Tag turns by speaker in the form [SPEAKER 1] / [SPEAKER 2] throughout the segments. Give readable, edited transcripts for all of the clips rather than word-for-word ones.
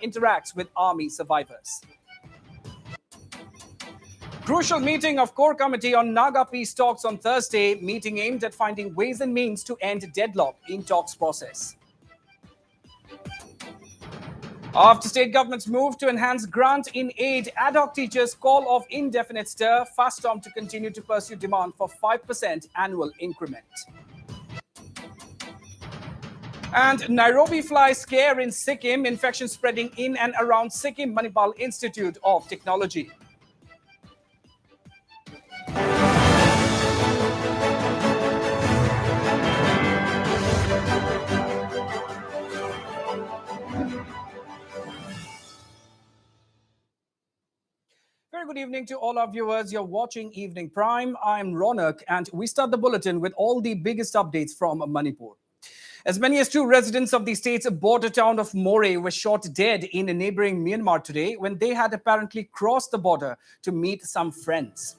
[SPEAKER 1] interacts with army survivors. Crucial meeting of Core Committee on Naga Peace Talks on Thursday. Meeting aimed at finding ways and means to end deadlock in talks process. After state government's move to enhance grant in aid, ad hoc teachers call off indefinite stir. FASTOM to continue to pursue demand for 5% annual increment. And Nairobi fly scare in Sikkim, infection spreading in and around Sikkim Manipal Institute of Technology. Very good evening to all our viewers. You're watching Evening Prime. I'm Ronak, and we start the bulletin with all the biggest updates from Manipur. As many as 2 residents of the state's border town of Moreh were shot dead in neighboring Myanmar today when they had apparently crossed the border to meet some friends.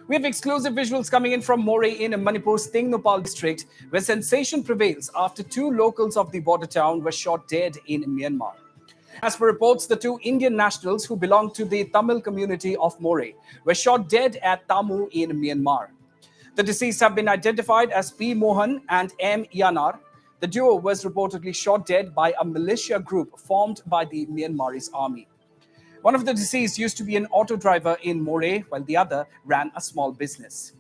[SPEAKER 1] We have exclusive visuals coming in from Moreh in Manipur's Tingnopal district, where sensation prevails after 2 locals of the border town were shot dead in Myanmar. As per reports, the 2 Indian nationals who belong to the Tamil community of Moreh were shot dead at Tamu in Myanmar. The deceased have been identified as P. Mohan and M. Yanar. The duo was reportedly shot dead by a militia group formed by the Myanmarese army. One of the deceased used to be an auto driver in Moreh, while the other ran a small business.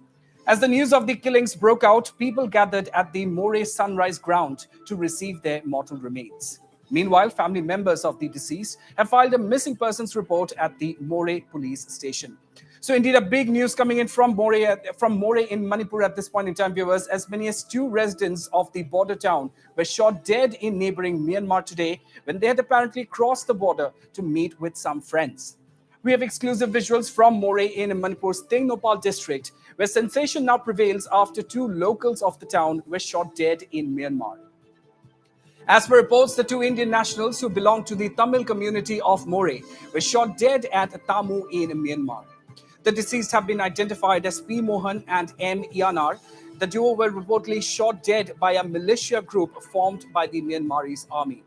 [SPEAKER 1] As the news of the killings broke out, people gathered at the Moreh Sunrise Ground to receive their mortal remains. Meanwhile, family members of the deceased have filed a missing persons report at the Moreh police station. So indeed, a big news coming in from Moreh in Manipur at this point in time, viewers. As many as 2 residents of the border town were shot dead in neighboring Myanmar today when they had apparently crossed the border to meet with some friends. We have exclusive visuals from Moreh in Manipur's Tingnopal district, where sensation now prevails after 2 locals of the town were shot dead in Myanmar. As per reports, the 2 Indian nationals who belong to the Tamil community of Moreh were shot dead at Tamu in Myanmar. The deceased have been identified as P. Mohan and M. Yanar. The duo were reportedly shot dead by a militia group formed by the Myanmarese army.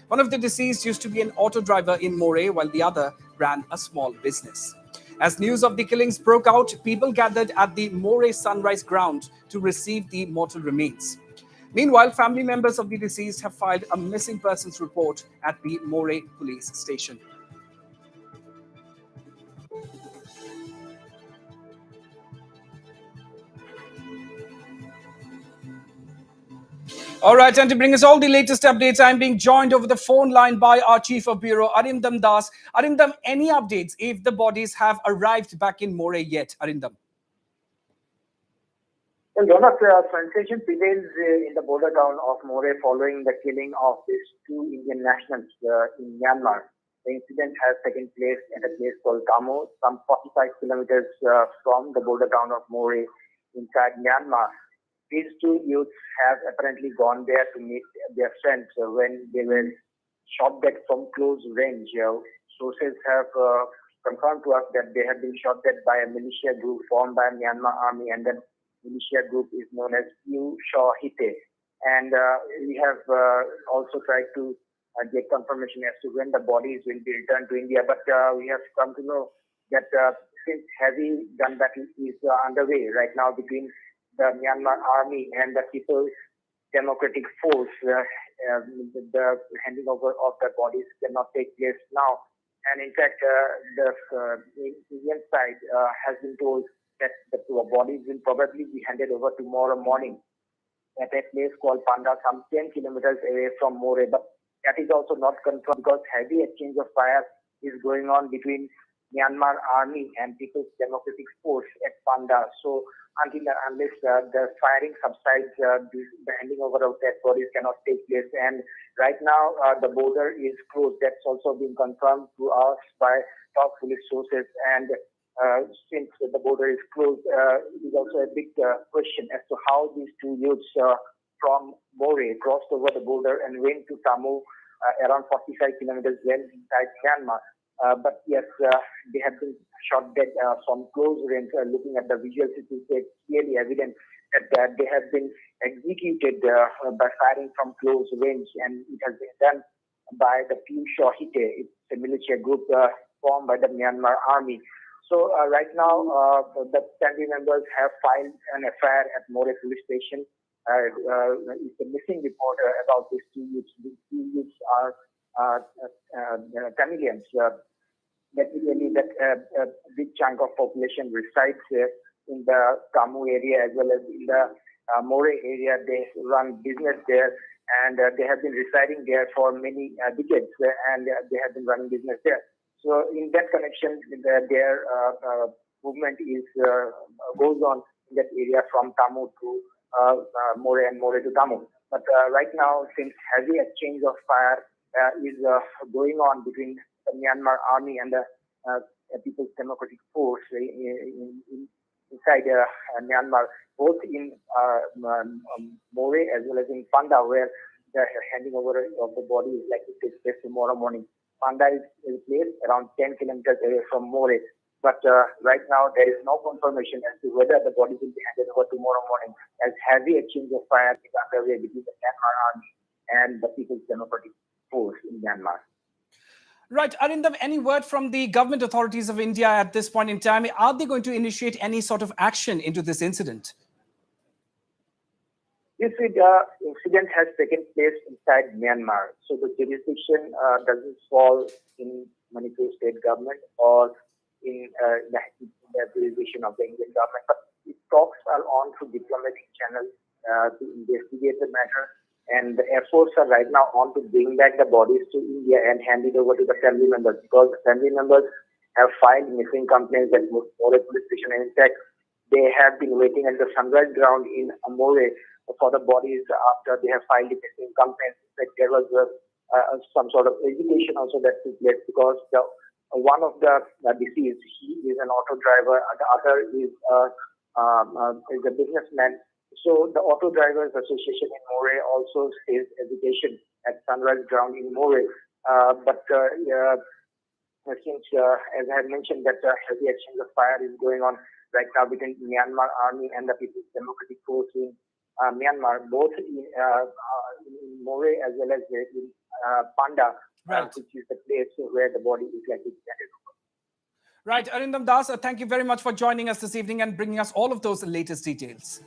[SPEAKER 1] One of the deceased used to be an auto driver in Moreh, while the other ran a small business. As news of the killings broke out, people gathered at the Moreh Sunrise Ground to receive the mortal remains. Meanwhile, family members of the deceased have filed a missing persons report at the Moreh police station. All right, and to bring us all the latest updates, I'm being joined over the phone line by our Chief of Bureau, Arindam Das. Arindam, any updates if the bodies have arrived back in Moreh yet, Arindam?
[SPEAKER 2] Well, Ronak, sensation prevails in the border town of Moreh following the killing of these 2 Indian nationals in Myanmar. The incident has taken place at a place called Tamu, some 45 kilometers from the border town of Moreh inside Myanmar. These 2 youths have apparently gone there to meet their friends when they were shot dead from close range. Sources have confirmed to us that they have been shot dead by a militia group formed by Myanmar army, and that militia group is known as Yu Shaw Hite. And we have also tried to get confirmation as to when the bodies will be returned to India. But we have come to know that since heavy gun battle is underway right now between the Myanmar army and the People's Democratic Force, the handing over of the bodies cannot take place now. And in fact, the Indian side has been told that the bodies will probably be handed over tomorrow morning at a place called Panda, some 10 kilometers away from Moreh. But that is also not confirmed because heavy exchange of fire is going on between Myanmar army and People's Democratic Force at Panda. So until and unless the firing subsides, the handing over of dead bodies cannot take place. And right now, the border is closed. That's also been confirmed to us by top police sources. And since the border is closed, it is also a big question as to how these 2 youths from Moreh crossed over the border and went to Tamu, around 45 kilometers well inside Myanmar. But yes, they have been shot dead from close range. Looking at the visuals, it is clearly evident that they have been executed by firing from close range, and it has been done by the Piyush. It's a militia group formed by the Myanmar army. So right now, the family members have filed an FIR at More police station. It's a missing report about these two youths. These two youths are Tamilians. Basically, that a big chunk of population resides in the Kamu area as well as in the More area. They run business there, and they have been residing there for many decades, and they have been running business there. So in that connection, their movement is goes on in that area from Tamu to More and More to Tamu. But right now, since heavy exchange of fire is going on between the Myanmar army and the People's Democratic Force inside Myanmar, both in More as well as in Panda, where the handing over of the body is likely to take place tomorrow morning. Panda is placed around 10 kilometers away from More. But right now, there is no confirmation as to whether the body will be handed over tomorrow morning, as heavy exchange of fire is underway between the Myanmar army and the People's Democratic Force in Myanmar.
[SPEAKER 1] Right, Arindam, any word from the government authorities of India at this point in time? Are they going to initiate any sort of action into this incident?
[SPEAKER 2] This incident has taken place inside Myanmar, so the jurisdiction doesn't fall in Manipur state government or in the jurisdiction of the Indian government. But talks are on through diplomatic channels to investigate the matter, and the efforts are right now on to bring back the bodies to India and hand it over to the family members, because the family members have filed missing complaints at More police station, and in fact, they have been waiting at the Sunrise ground in More for the bodies after they have filed the missing complaints. In fact, there was some sort of education also that took place, because one of the deceased, he is an auto driver, the other is a businessman. So the Auto Drivers Association in More also stays education at Sunrise ground in More. But since, as I had mentioned, that heavy exchange of fire is going on right now between Myanmar army and the People's Democratic Force in Myanmar, both in More as well as in Panda,
[SPEAKER 1] right,
[SPEAKER 2] which is the place where the body is likely to be handed over.
[SPEAKER 1] Right, Arindam Das, thank you very much for joining us this evening and bringing us all of those latest details.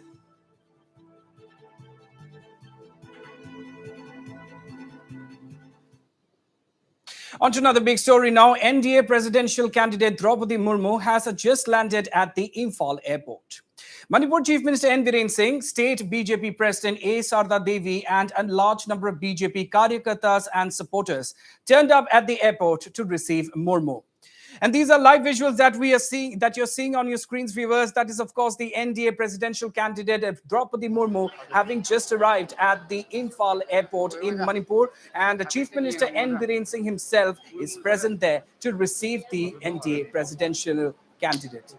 [SPEAKER 1] On to another big story now. NDA presidential candidate Draupadi Murmu has just landed at the Imphal airport. Manipur Chief Minister N. Biren Singh, State BJP President A. Sarda Devi, and a large number of BJP Karyakartas and supporters turned up at the airport to receive Murmu. And these are live visuals that you're seeing on your screens, viewers. That is, of course, the NDA presidential candidate Draupadi Murmu having just arrived at the Imphal airport in Manipur. And the Chief Minister N. Biren Singh himself is present there to receive the NDA presidential candidate.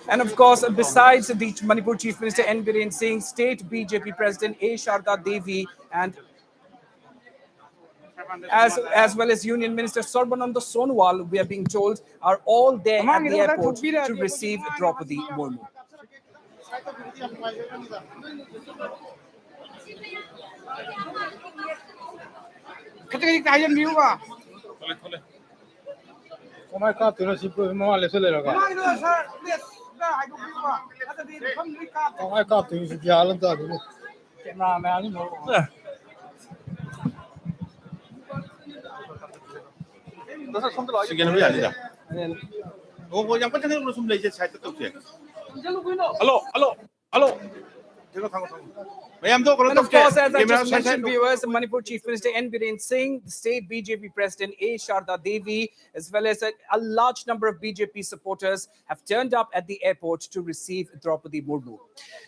[SPEAKER 1] And of course, besides the Manipur Chief Minister N. Biren Singh, State BJP President A. Sharda Devi, and as well as Union Minister Sarbananda Sonowal, we are being told, are all there at the airport to receive Draupadi Murmu.
[SPEAKER 3] Hello.
[SPEAKER 1] And of course, as I just mentioned, viewers, Manipur Chief Minister N. Biren Singh, the State BJP President A. Sharda Devi, as well as a large number of BJP supporters have turned up at the airport to receive Draupadi Murmu.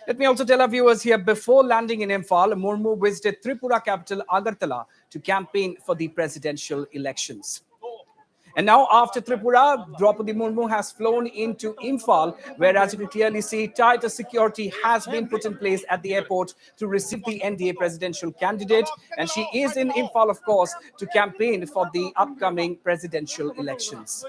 [SPEAKER 1] Let me also tell our viewers here, before landing in Imphal, Murmu visited Tripura capital Agartala to campaign for the presidential elections. And now, after Tripura, Draupadi Murmu has flown into Imphal, where, as you can clearly see, tighter security has been put in place at the airport to receive the NDA presidential candidate. And she is in Imphal, of course, to campaign for the upcoming presidential elections.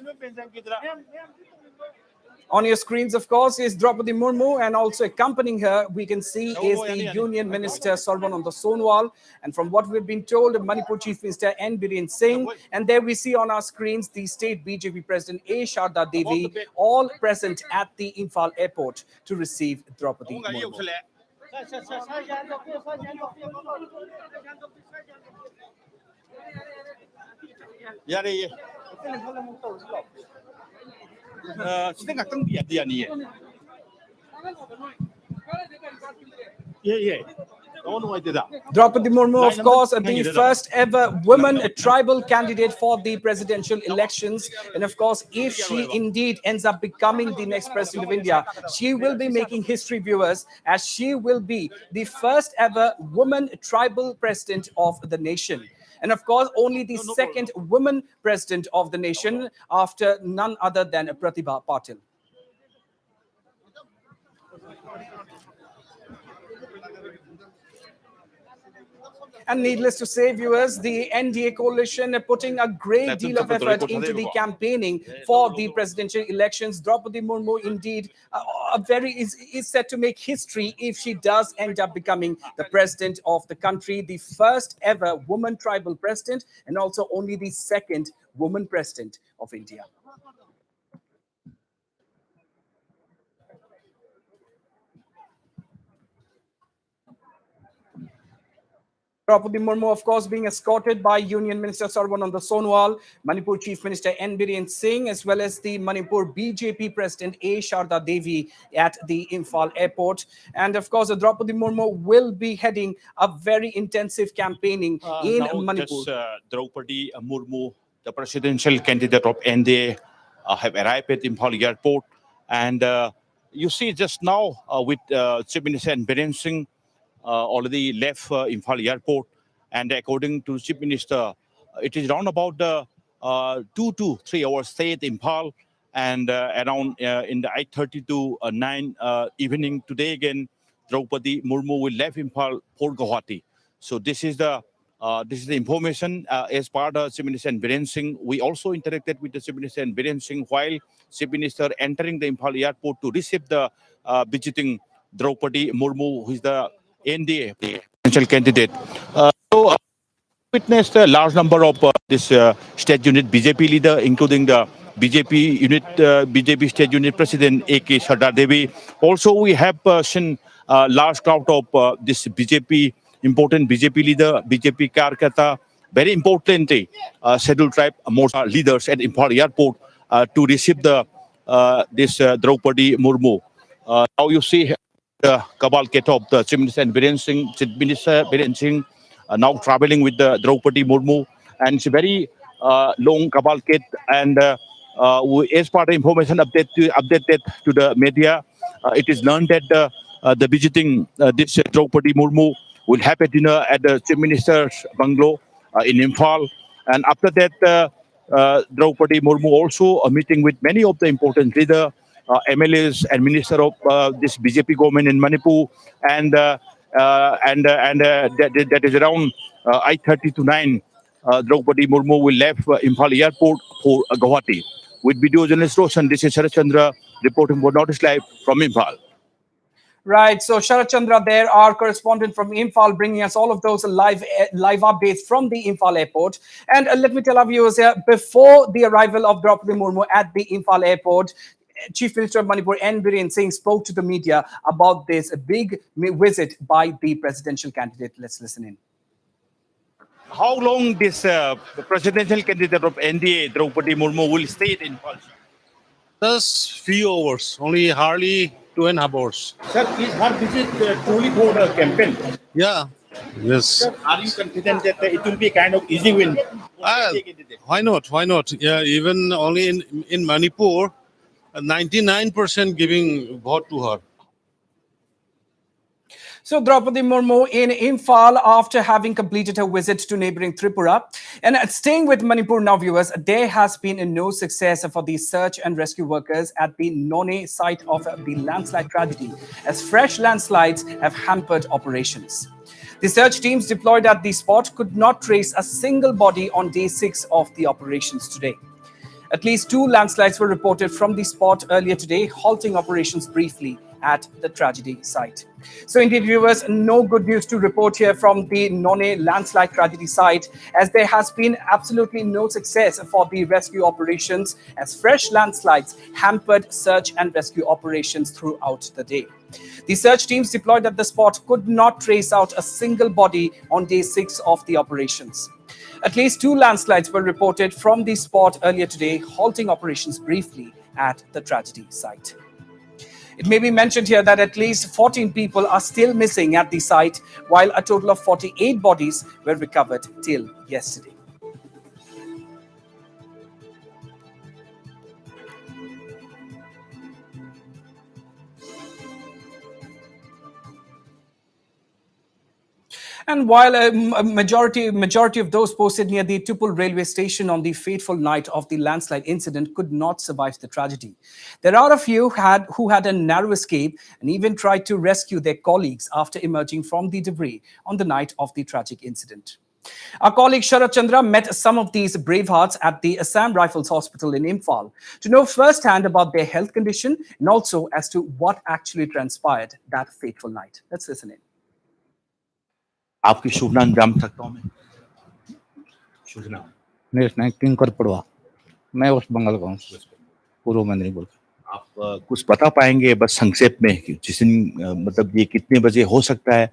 [SPEAKER 1] On your screens, of course, is Draupadi Murmu, and also accompanying her, we can see is the Union Minister Sarbananda Sonowal. And from what we've been told, Manipur Chief Minister N. Biren Singh. And there we see on our screens the state BJP President A. Sharda Devi, all present at the Imphal airport to receive Draupadi Murmu. Draupadi Murmu, of course, the first ever woman tribal candidate for the presidential elections. And of course, if she indeed ends up becoming the next president of India, she will be making history, viewers, as she will be the first ever woman tribal president of the nation. And of course, only the second woman president of the nation after none other than Pratibha Patil. And needless to say, viewers, the NDA coalition putting a great deal of effort into the campaigning for the presidential elections. Draupadi Murmu, indeed, is set to make history if she does end up becoming the president of the country, the first ever woman tribal president, and also only the second woman president of India. Draupadi Murmu, of course, being escorted by Union Minister Sarbananda Sonowal, Manipur Chief Minister N. Biren Singh, as well as the Manipur BJP President A. Sharda Devi at the Imphal airport. And of course, Draupadi Murmu will be heading a very intensive campaigning in Manipur.
[SPEAKER 3] Draupadi Murmu, the presidential candidate of NDA, have arrived at Imphal airport. And you see just now with Chief Minister N. Biren Singh, already left Imphal airport, and according to Chief Minister, it is around about 2 to 3 hours stay at Imphal, and around in the 8:30 to 9 evening today again, Draupadi Murmu will leave Imphal for Guwahati. So this is the information as part of Chief Minister Biren Singh. We also interacted with the Chief Minister Biren Singh while Chief Minister entering the Imphal airport to receive the visiting Draupadi Murmu, who is the NDA presidential candidate. So witnessed a large number of this state unit BJP leader, including the BJP state unit president A.K. Sharda Devi. Also, we have seen a large crowd of this important BJP leader, BJP Karkata, very importantly, scheduled tribe Morcha leaders at Imphal airport to receive the this Draupadi Murmu. Now you see the cavalcade of the Chief Minister Biren Singh, now traveling with the Draupadi Murmu, and it's a very long cavalcade. And as part of information updated to the media, it is learned that the visiting this Draupadi Murmu will have a dinner at the Chief Minister's bungalow in Imphal, and after that, Draupadi Murmu also a meeting with many of the important leaders. MLAs and Minister of this BJP government in Manipur, and that is around 8:30 to 9. Draupadi Murmu will leave Imphal airport for Guwahati. With video journalist Roshan, this is Sharat Chandra reporting for Notice Live from Imphal.
[SPEAKER 1] Right, so Sharat Chandra there, our correspondent from Imphal, bringing us all of those live updates from the Imphal airport. And let me tell our viewers here, before the arrival of Draupadi Murmu at the Imphal airport, Chief Minister of Manipur N. Biren Singh spoke to the media about this big visit by the presidential candidate. Let's listen in.
[SPEAKER 3] How long this presidential candidate of NDA, Draupadi Murmu, will stay in Imphal?
[SPEAKER 4] Just few hours, only hardly 2.5 hours.
[SPEAKER 3] Sir, is her visit truly for the campaign?
[SPEAKER 4] Yeah, yes.
[SPEAKER 3] Sir, are you confident that it will be a kind of easy win?
[SPEAKER 4] Why not? Why not? Yeah, even only in Manipur, 99% giving vote to her.
[SPEAKER 1] So Draupadi Murmu in Imphal after having completed her visit to neighboring Tripura. And staying with Manipur now, viewers, there has been no success for the search and rescue workers at the None site of the landslide tragedy, as fresh landslides have hampered operations. The search teams deployed at the spot could not trace a single body on day 6 of the operations today. At least two landslides were reported from the spot earlier today, halting operations briefly at the tragedy site. So, indeed, viewers, no good news to report here from the Nonne landslide tragedy site, as there has been absolutely no success for the rescue operations, as fresh landslides hampered search and rescue operations throughout the day. The search teams deployed at the spot could not trace out a single body on day 6 of the operations. At least two landslides were reported from the spot earlier today, halting operations briefly at the tragedy site. It may be mentioned here that at least 14 people are still missing at the site, while a total of 48 bodies were recovered till yesterday. And while a majority of those posted near the Tupul railway station on the fateful night of the landslide incident could not survive the tragedy, there are a few who had a narrow escape and even tried to rescue their colleagues after emerging from the debris on the night of the tragic incident. Our colleague Sharat Chandra met some of these bravehearts at the Assam Rifles Hospital in Imphal to know firsthand about their health condition and also as to what actually transpired that fateful night. Let's listen in.
[SPEAKER 3] आपकी शुभ नाम जान सकता हूँ मैं? शुभ नाम?
[SPEAKER 5] मेरा नाम किंकर पड़वा, मैं वेस्ट बंगाल का हूँ, पूर्व मेदिनीपुर।
[SPEAKER 3] आप कुछ बता पाएंगे बस संक्षेप में कि जिस दिन मतलब ये कितने बजे हो सकता है?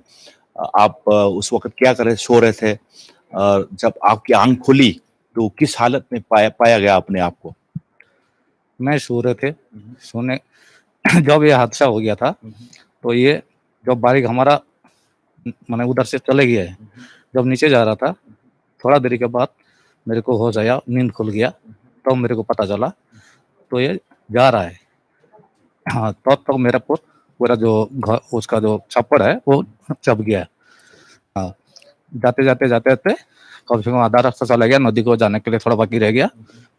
[SPEAKER 3] आप उस वक्त क्या कर रहे, सो रहे थे? जब आपकी आंख खुली तो किस हालत में पाया गया अपने आप को?
[SPEAKER 5] मैं सो रहे थे, सोने जब ये हादसा हो गया था तो ये जब बाइक हमारा मैंने उधर से चले गया है, जब नीचे जा रहा था थोड़ा देरी के बाद मेरे को होश आया, नींद खुल गया, तो मेरे को पता चला तो ये जा रहा है। हाँ, तो मेरा पूरा जो उसका जो छप्पड़ है वो चप गया। हाँ, जाते जाते कम से कम आधा रास्ता चला गया, नदी को जाने के लिए थोड़ा बाकी रह गया,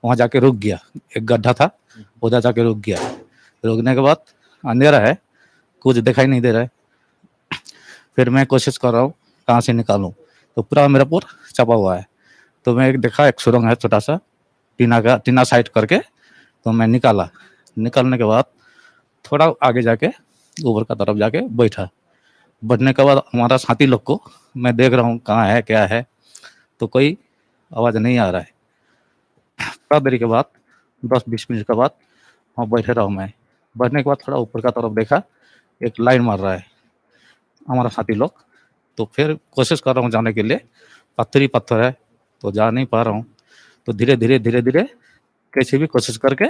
[SPEAKER 5] वहाँ जाके रुक गया, एक गड्ढा था उधर जाके रुक गया। रुकने के बाद अंधेरा है, कुछ दिखाई नहीं दे रहा है, फिर मैं कोशिश कर रहा हूँ कहाँ से निकालूं, तो पूरा मेरा पूर चपा हुआ है। तो मैं देखा एक सुरंग है छोटा सा टीना साइड करके, तो मैं निकालने के बाद थोड़ा आगे जाके ऊपर का तरफ जाके बैठने के बाद हमारा साथी लोग को मैं देख रहा हूँ कहाँ है क्या है, तो कोई आवाज़ नहीं आ रहा है। थोड़ा देरी के बाद 10-20 मिनट के बाद वहाँ बैठे रहा हूँ मैं। बैठने के बाद थोड़ा ऊपर का तरफ देखा, एक लाइन मार रहा है हमारा साथी लोग, तो फिर कोशिश कर रहा हूँ जाने के लिए, पत्थर है तो जा नहीं पा रहा हूँ, तो धीरे धीरे कैसे भी कोशिश करके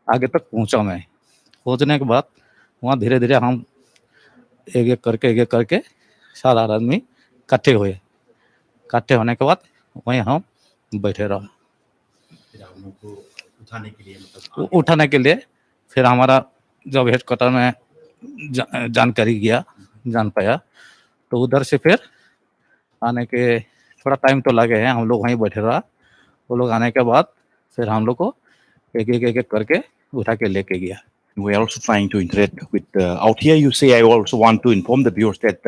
[SPEAKER 5] आगे तक पहुँचा मैं। पहुँचने के बाद वहाँ धीरे धीरे हम एक एक करके 7-8 आदमी इकट्ठे होने के बाद वहीं हम बैठे रहे। उठाने के लिए फिर हमारा जब हेडक्वार्टर में जानकारी गया, जान पाया, तो उधर से फिर आने के थोड़ा टाइम तो लगे हैं, हम लोग वहीं बैठे रहा। वो लोग आने के बाद फिर हम लोग को एक करके उठा के लेके गया।
[SPEAKER 3] We are also trying to interact with out here. You say I also want to inform the viewers that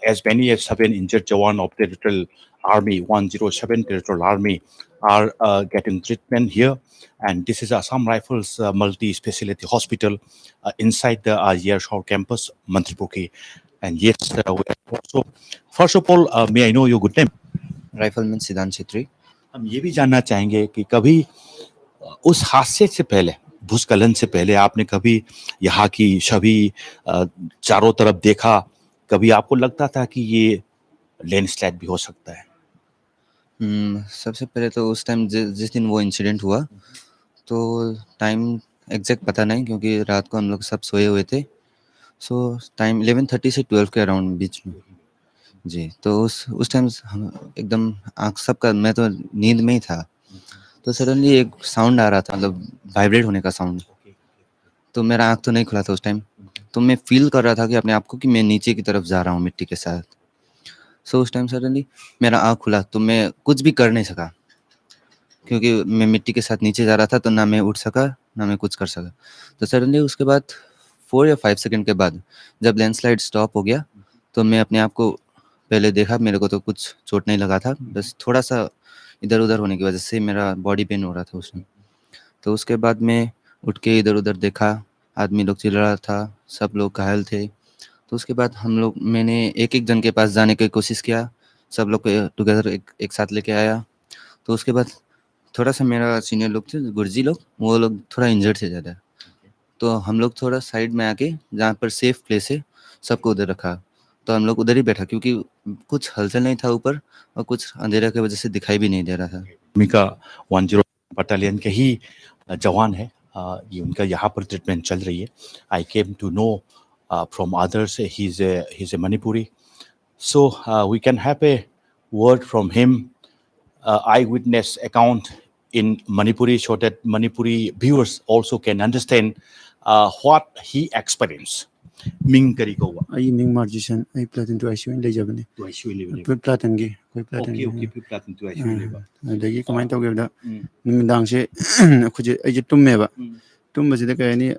[SPEAKER 3] as many as 7 injured Jawan of Territorial Army 107 Territorial Army are getting treatment here, and this is Assam Rifles multi-specialty hospital inside the Yershore campus, Mantripur. And yes, we are also. First of all, may I know your good name?
[SPEAKER 6] Rifleman सिद्धांत छेत्री।
[SPEAKER 3] हम ये भी जानना चाहेंगे कि कभी उस हादसे से पहले, भूस्खलन से पहले आपने कभी यहाँ की छवि चारों तरफ देखा? कभी आपको लगता था कि ये लैंडस्लाइड भी हो सकता है?
[SPEAKER 6] सबसे पहले तो उस टाइम जिस दिन वो इंसिडेंट हुआ तो टाइम एग्जैक्ट पता नहीं, क्योंकि रात को हम लोग सब सोए हुए थे। सो टाइम 11:30 से 12 के अराउंड बीच में जी। तो उस टाइम एकदम आँख सबका, मैं तो नींद में ही था, तो सडनली एक साउंड आ रहा था, मतलब वाइब्रेट होने का साउंड। तो मेरा आँख तो नहीं खुला था उस टाइम, तो मैं फील कर रहा था कि अपने आप को कि मैं नीचे की तरफ जा रहा हूँ मिट्टी के साथ। सो उस टाइम सडनली मेरा आँख खुला तो मैं कुछ भी कर नहीं सका, क्योंकि मैं मिट्टी के साथ नीचे जा रहा था, तो ना मैं उठ सका ना मैं कुछ कर सका। तो सडनली उसके बाद 4 या 5 सेकंड के बाद जब लैंडस्लाइड स्टॉप हो गया, तो मैं अपने आप को पहले देखा, मेरे को तो कुछ चोट नहीं लगा था, बस थोड़ा सा इधर उधर होने की वजह से मेरा बॉडी पेन हो रहा था उसमें। तो उसके बाद मैं उठ के इधर उधर देखा, आदमी लोग चिल्ला रहा था, सब लोग घायल थे। तो उसके बाद मैंने एक एक जन के पास जाने की कोशिश किया, सब लोग को टुगेदर एक साथ लेके आया। तो उसके बाद थोड़ा सा मेरा सीनियर लोग थे, गुरुजी लोग, वो लोग थोड़ा इंजर्ड थे ज़्यादा। तो हम लोग थोड़ा साइड में आके, जहाँ पर सेफ प्लेस है, सबको उधर रखा। तो हम लोग उधर ही बैठा, क्योंकि कुछ हलचल नहीं था ऊपर, और कुछ अंधेरा की वजह से दिखाई भी नहीं दे रहा था।
[SPEAKER 3] आर्मी का 10 बटालियन के ही जवान है। ये उनका यहाँ पर ट्रीटमेंट चल रही है। I came to know from others he is a Manipuri, so we can have a word from him, eyewitness account in Manipuri, so that Manipuri viewers also can understand what he experienced. Ming kari ko wa?
[SPEAKER 7] I ming margin I platin to ICU in Lejabani.
[SPEAKER 3] To ICU level.
[SPEAKER 7] Platin gi. Platin.
[SPEAKER 3] Okay, platin to ICU level.
[SPEAKER 7] Lagi comment to give the Mindang se could you to meva? To Mazida any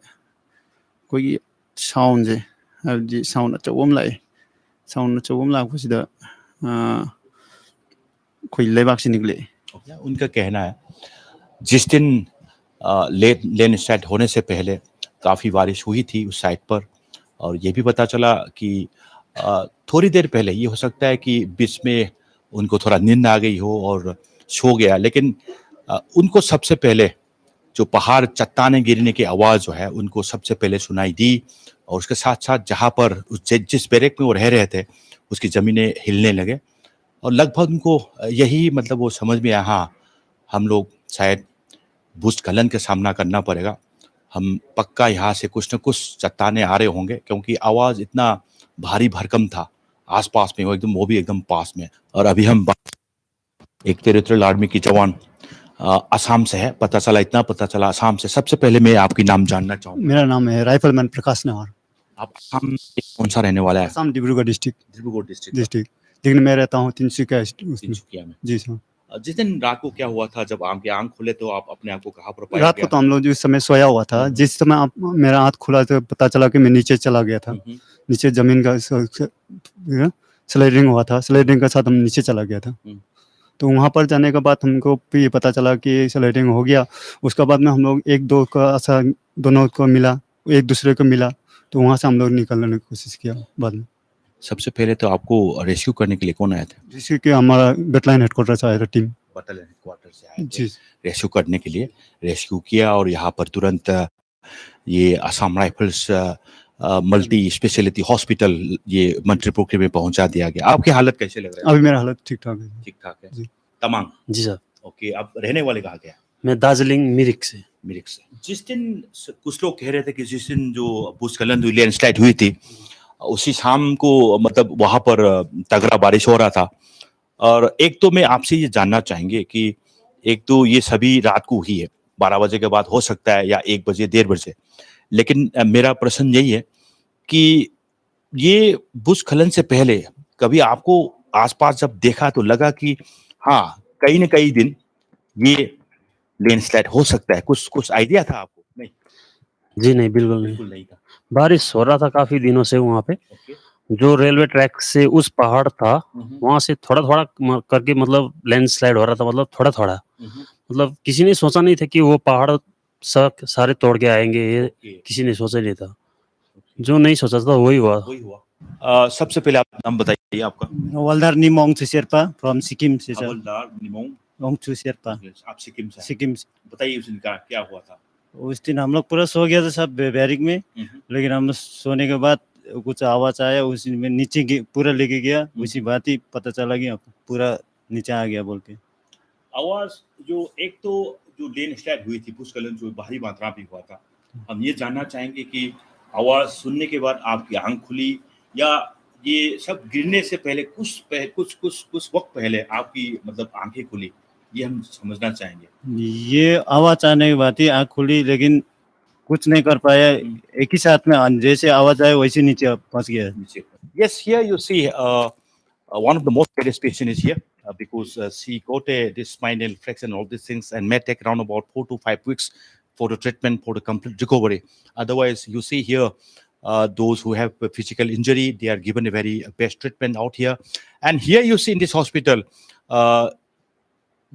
[SPEAKER 7] कोई sound have the sound at a woman like sound at a woman like was the कोई लेबाक निकले।
[SPEAKER 3] उनका कहना है जिस दिन लेन start होने से पहले काफ़ी बारिश हुई थी उस साइड पर, और ये भी पता चला कि थोड़ी देर पहले ये हो सकता है कि बीच में उनको थोड़ा नींद आ गई हो और सो गया, लेकिन उनको सबसे पहले जो पहाड़ चट्टानें गिरने की आवाज़ जो है उनको सबसे पहले सुनाई दी, और उसके साथ साथ जहाँ पर जिस बैरक में वो रह रहे थे उसकी ज़मीनें हिलने लगे, और लगभग उनको यही मतलब वो समझ में आया, हाँ हम लोग शायद भूस्खलन का सामना करना पड़ेगा, हम पक्का यहाँ से कुछ न कुछ चट्टाने आ रहे होंगे, क्योंकि आवाज़ इतना भारी भरकम था आसपास में, वो भी एकदम पास में। और अभी हम एक टेरिटोरियल आर्मी की जवान असम से है, पता चला असम से। सबसे पहले मैं आपकी नाम जानना चाहूँगा।
[SPEAKER 7] मेरा नाम है राइफलमैन प्रकाश नहर।
[SPEAKER 3] आप असम कौन सा रहने वाला है?
[SPEAKER 7] असम डिब्रूगढ़
[SPEAKER 3] डिस्ट्रिक्ट
[SPEAKER 7] डिस्ट्रिक्ट, लेकिन मैं रहता हूँ तिनसुकिया में। जी सर।
[SPEAKER 3] जिस दिन रात को क्या हुआ था जब आपके आंख खुले तो आप अपने आप को कहाँ पर पाए?
[SPEAKER 7] रात को तो हम लोग जिस समय सोया हुआ था, जिस समय मेरा आँख खुला तो पता चला कि मैं नीचे चला गया था। नीचे जमीन का स्लाइडिंग हुआ था, स्लाइडिंग के साथ हम नीचे चला गया था। तो वहाँ पर जाने के बाद हमको भी पता चला कि स्लाइडिंग हो गया। उसके बाद में हम लोग एक दो का असर दोनों को मिला, एक दूसरे को मिला, तो वहाँ से हम लोग निकलने की कोशिश किया। बाद में
[SPEAKER 3] सबसे पहले तो आपको रेस्क्यू करने के लिए कौन आया था?
[SPEAKER 7] जिससे कि हमारा बटालियन हेडक्वार्टर से आया था टीम।
[SPEAKER 3] बटालियन हेडक्वार्टर से आए थे रेस्क्यू करने के लिए, रेस्क्यू किया और यहाँ पर तुरंत ये Assam rifles multi speciality hospital ये मंत्रीपुर में पहुंचा दिया गया। आपकी हालत कैसे लग रहा है?
[SPEAKER 7] अभी मेरा हालत ठीक ठाक है।
[SPEAKER 3] ठीक ठाक है। तमाम
[SPEAKER 8] जी सर।
[SPEAKER 3] ओके, आप रहने वाले कहाँ के?
[SPEAKER 8] मैं दार्जिलिंग मिरिक से।
[SPEAKER 3] जिस दिन कुछ लोग कह रहे थे कि जिस दिन जो भूस्खलन हुई, लैंडस्लाइड हुई थी, उसी शाम को मतलब वहां पर तगड़ा बारिश हो रहा था। और एक तो मैं आपसे ये जानना चाहेंगे कि एक तो ये सभी रात को ही है, 12 बजे के बाद हो सकता है या 1 बजे 1:30 बजे, लेकिन मेरा प्रश्न यही है कि ये भूस्खलन से पहले कभी आपको आसपास जब देखा तो लगा कि हाँ कहीं न कहीं दिन ये लैंडस्लाइड हो सकता है? कुछ आइडिया था आपको? नहीं
[SPEAKER 8] जी नहीं, बिल्कुल नहीं था। बारिश हो रहा था काफी दिनों से वहाँ पे। जो रेलवे ट्रैक से उस पहाड़ था वहां से थोड़ा करके मतलब लैंडस्लाइड हो रहा था, मतलब थोड़ा मतलब किसी ने सोचा नहीं था कि वो पहाड़ सारे तोड़ के आएंगे, ये किसी ने सोचा नहीं था। जो नहीं सोचा था वही हुआ।
[SPEAKER 3] सबसे पहले आप नाम बताइए आपका।
[SPEAKER 7] वल्दार निमोंग शेरपा फ्रॉम सिक्किम से सर।
[SPEAKER 3] वल्दार निमोंग
[SPEAKER 7] शेरपा।
[SPEAKER 3] आप सिक्किम से?
[SPEAKER 7] सिक्किम से।
[SPEAKER 3] बताइए उस दिन क्या हुआ था?
[SPEAKER 7] उस दिन हम लोग पूरा सो गया था सब बैरिक में, लेकिन हम लोग सोने के बाद कुछ आवाज आया, उसी में नीचे पूरा लेके गया, उसी बात ही पता चला कि पूरा नीचे आ गया बोल के।
[SPEAKER 3] आवाज जो एक तो जो लैंडस्लाइड हुई थी, भूस्खलन जो भारी मात्रा में हुआ था, हम ये जानना चाहेंगे कि आवाज सुनने के बाद आपकी आंख खुली या ये सब गिरने से पहले कुछ वक्त पहले आपकी मतलब आंखें खुली, ये हम समझना चाहेंगे।
[SPEAKER 7] ये आवाज आने के बाद ही आंख खुली, लेकिन कुछ नहीं कर पाया, एक ही साथ में जैसे आवाज आए वैसे नीचे फंस गया।
[SPEAKER 3] Yes, here you see one of the most serious patient is here because she got this spinal fracture and all these things and may take around about 4 to 5 weeks for the treatment, for the complete recovery. Otherwise, you see here those who have a physical injury, they are given a very best treatment out here. And here you see in this hospital,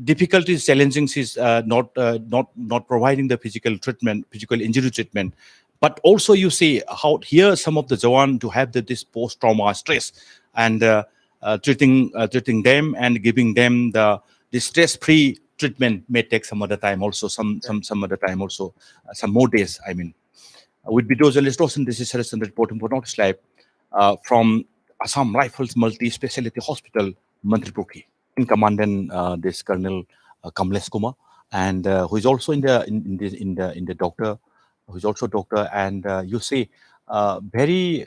[SPEAKER 3] difficulties, challenges is not providing the physical treatment, physical injury treatment, but also you see how here some of the Jawan to have this post-trauma stress and treating them and giving them the stress-free treatment may take some other time also, some other time also, some more days. I mean, with video journalist Rosen, this is Harrison reporting for Notice Live from Assam Rifles Multi-Speciality Hospital, Mantripurki. In commandant this Colonel Kamlesh Kumar, and who is also in the doctor, who is also doctor, and you see very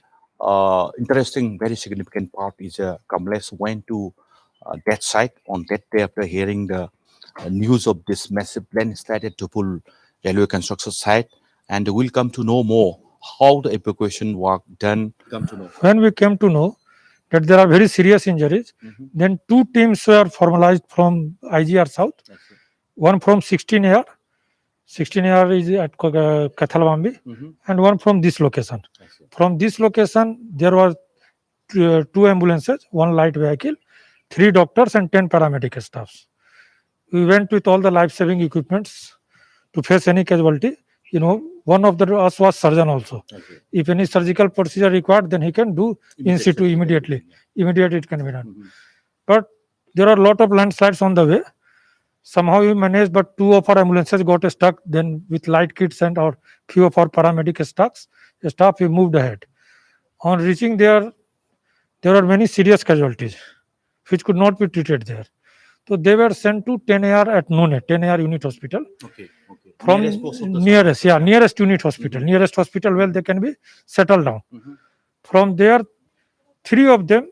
[SPEAKER 3] interesting, very significant part is Kamlesh went to that site on that day after hearing the news of this massive landslide at Tupul railway construction site, and we'll come to know more how the evacuation work done. Come to know.
[SPEAKER 9] When we came to know that there are very serious injuries, then 2 teams were formalized from IGR South, one from 16 AR is at Kathalbambi, and one from this location. From this location, there were 2 ambulances, 1 light vehicle, 3 doctors and 10 paramedic staffs. We went with all the life-saving equipments to face any casualty. One of us was surgeon also. If any surgical procedure required, then he can do in situ immediately. Immediately it can be done. But there are a lot of landslides on the way. Somehow we managed, but 2 of our ambulances got stuck. Then with light kits and our few of our paramedic staff, we moved ahead. On reaching there are many serious casualties which could not be treated there. So they were sent to 10 AR at Nune, 10 AR unit hospital. From nearest unit hospital, nearest hospital where they can be settled down. From there, 3 of them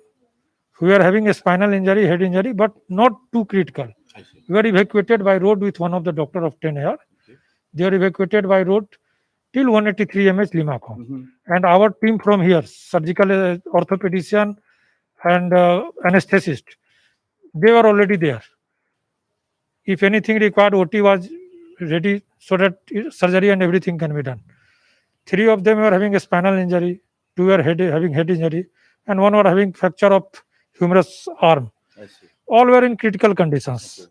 [SPEAKER 9] who were having a spinal injury, head injury, but not too critical, were evacuated by road with one of the doctor of 10 AR. They are evacuated by road till 183 mh Limaco. And our team from here, surgical orthopedician and anesthetist, they were already there. If anything required, OT was ready so that surgery and everything can be done. 3 of them were having a spinal injury, 2 were having head injury, and 1 were having fracture of humerus arm. All were in critical conditions.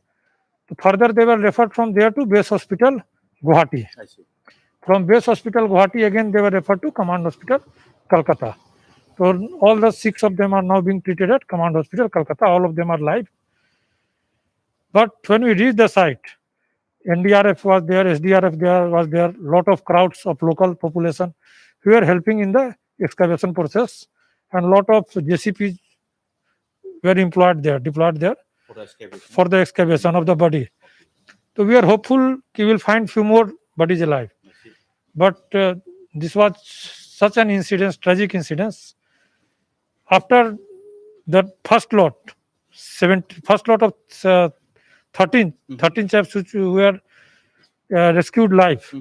[SPEAKER 9] Further, they were referred from there to base hospital, Guwahati. From base hospital, Guwahati, again they were referred to command hospital, Calcutta. So all the 6 of them are now being treated at command hospital, Calcutta. All of them are live. But when we reached the site, NDRF was there, SDRF was there, lot of crowds of local population who were helping in the excavation process, and lot of JCPs were deployed there for the excavation of the body. So we are hopeful we will find few more bodies alive. But this was such an incident, tragic incident. After the first lot of 13 chaps which were rescued live,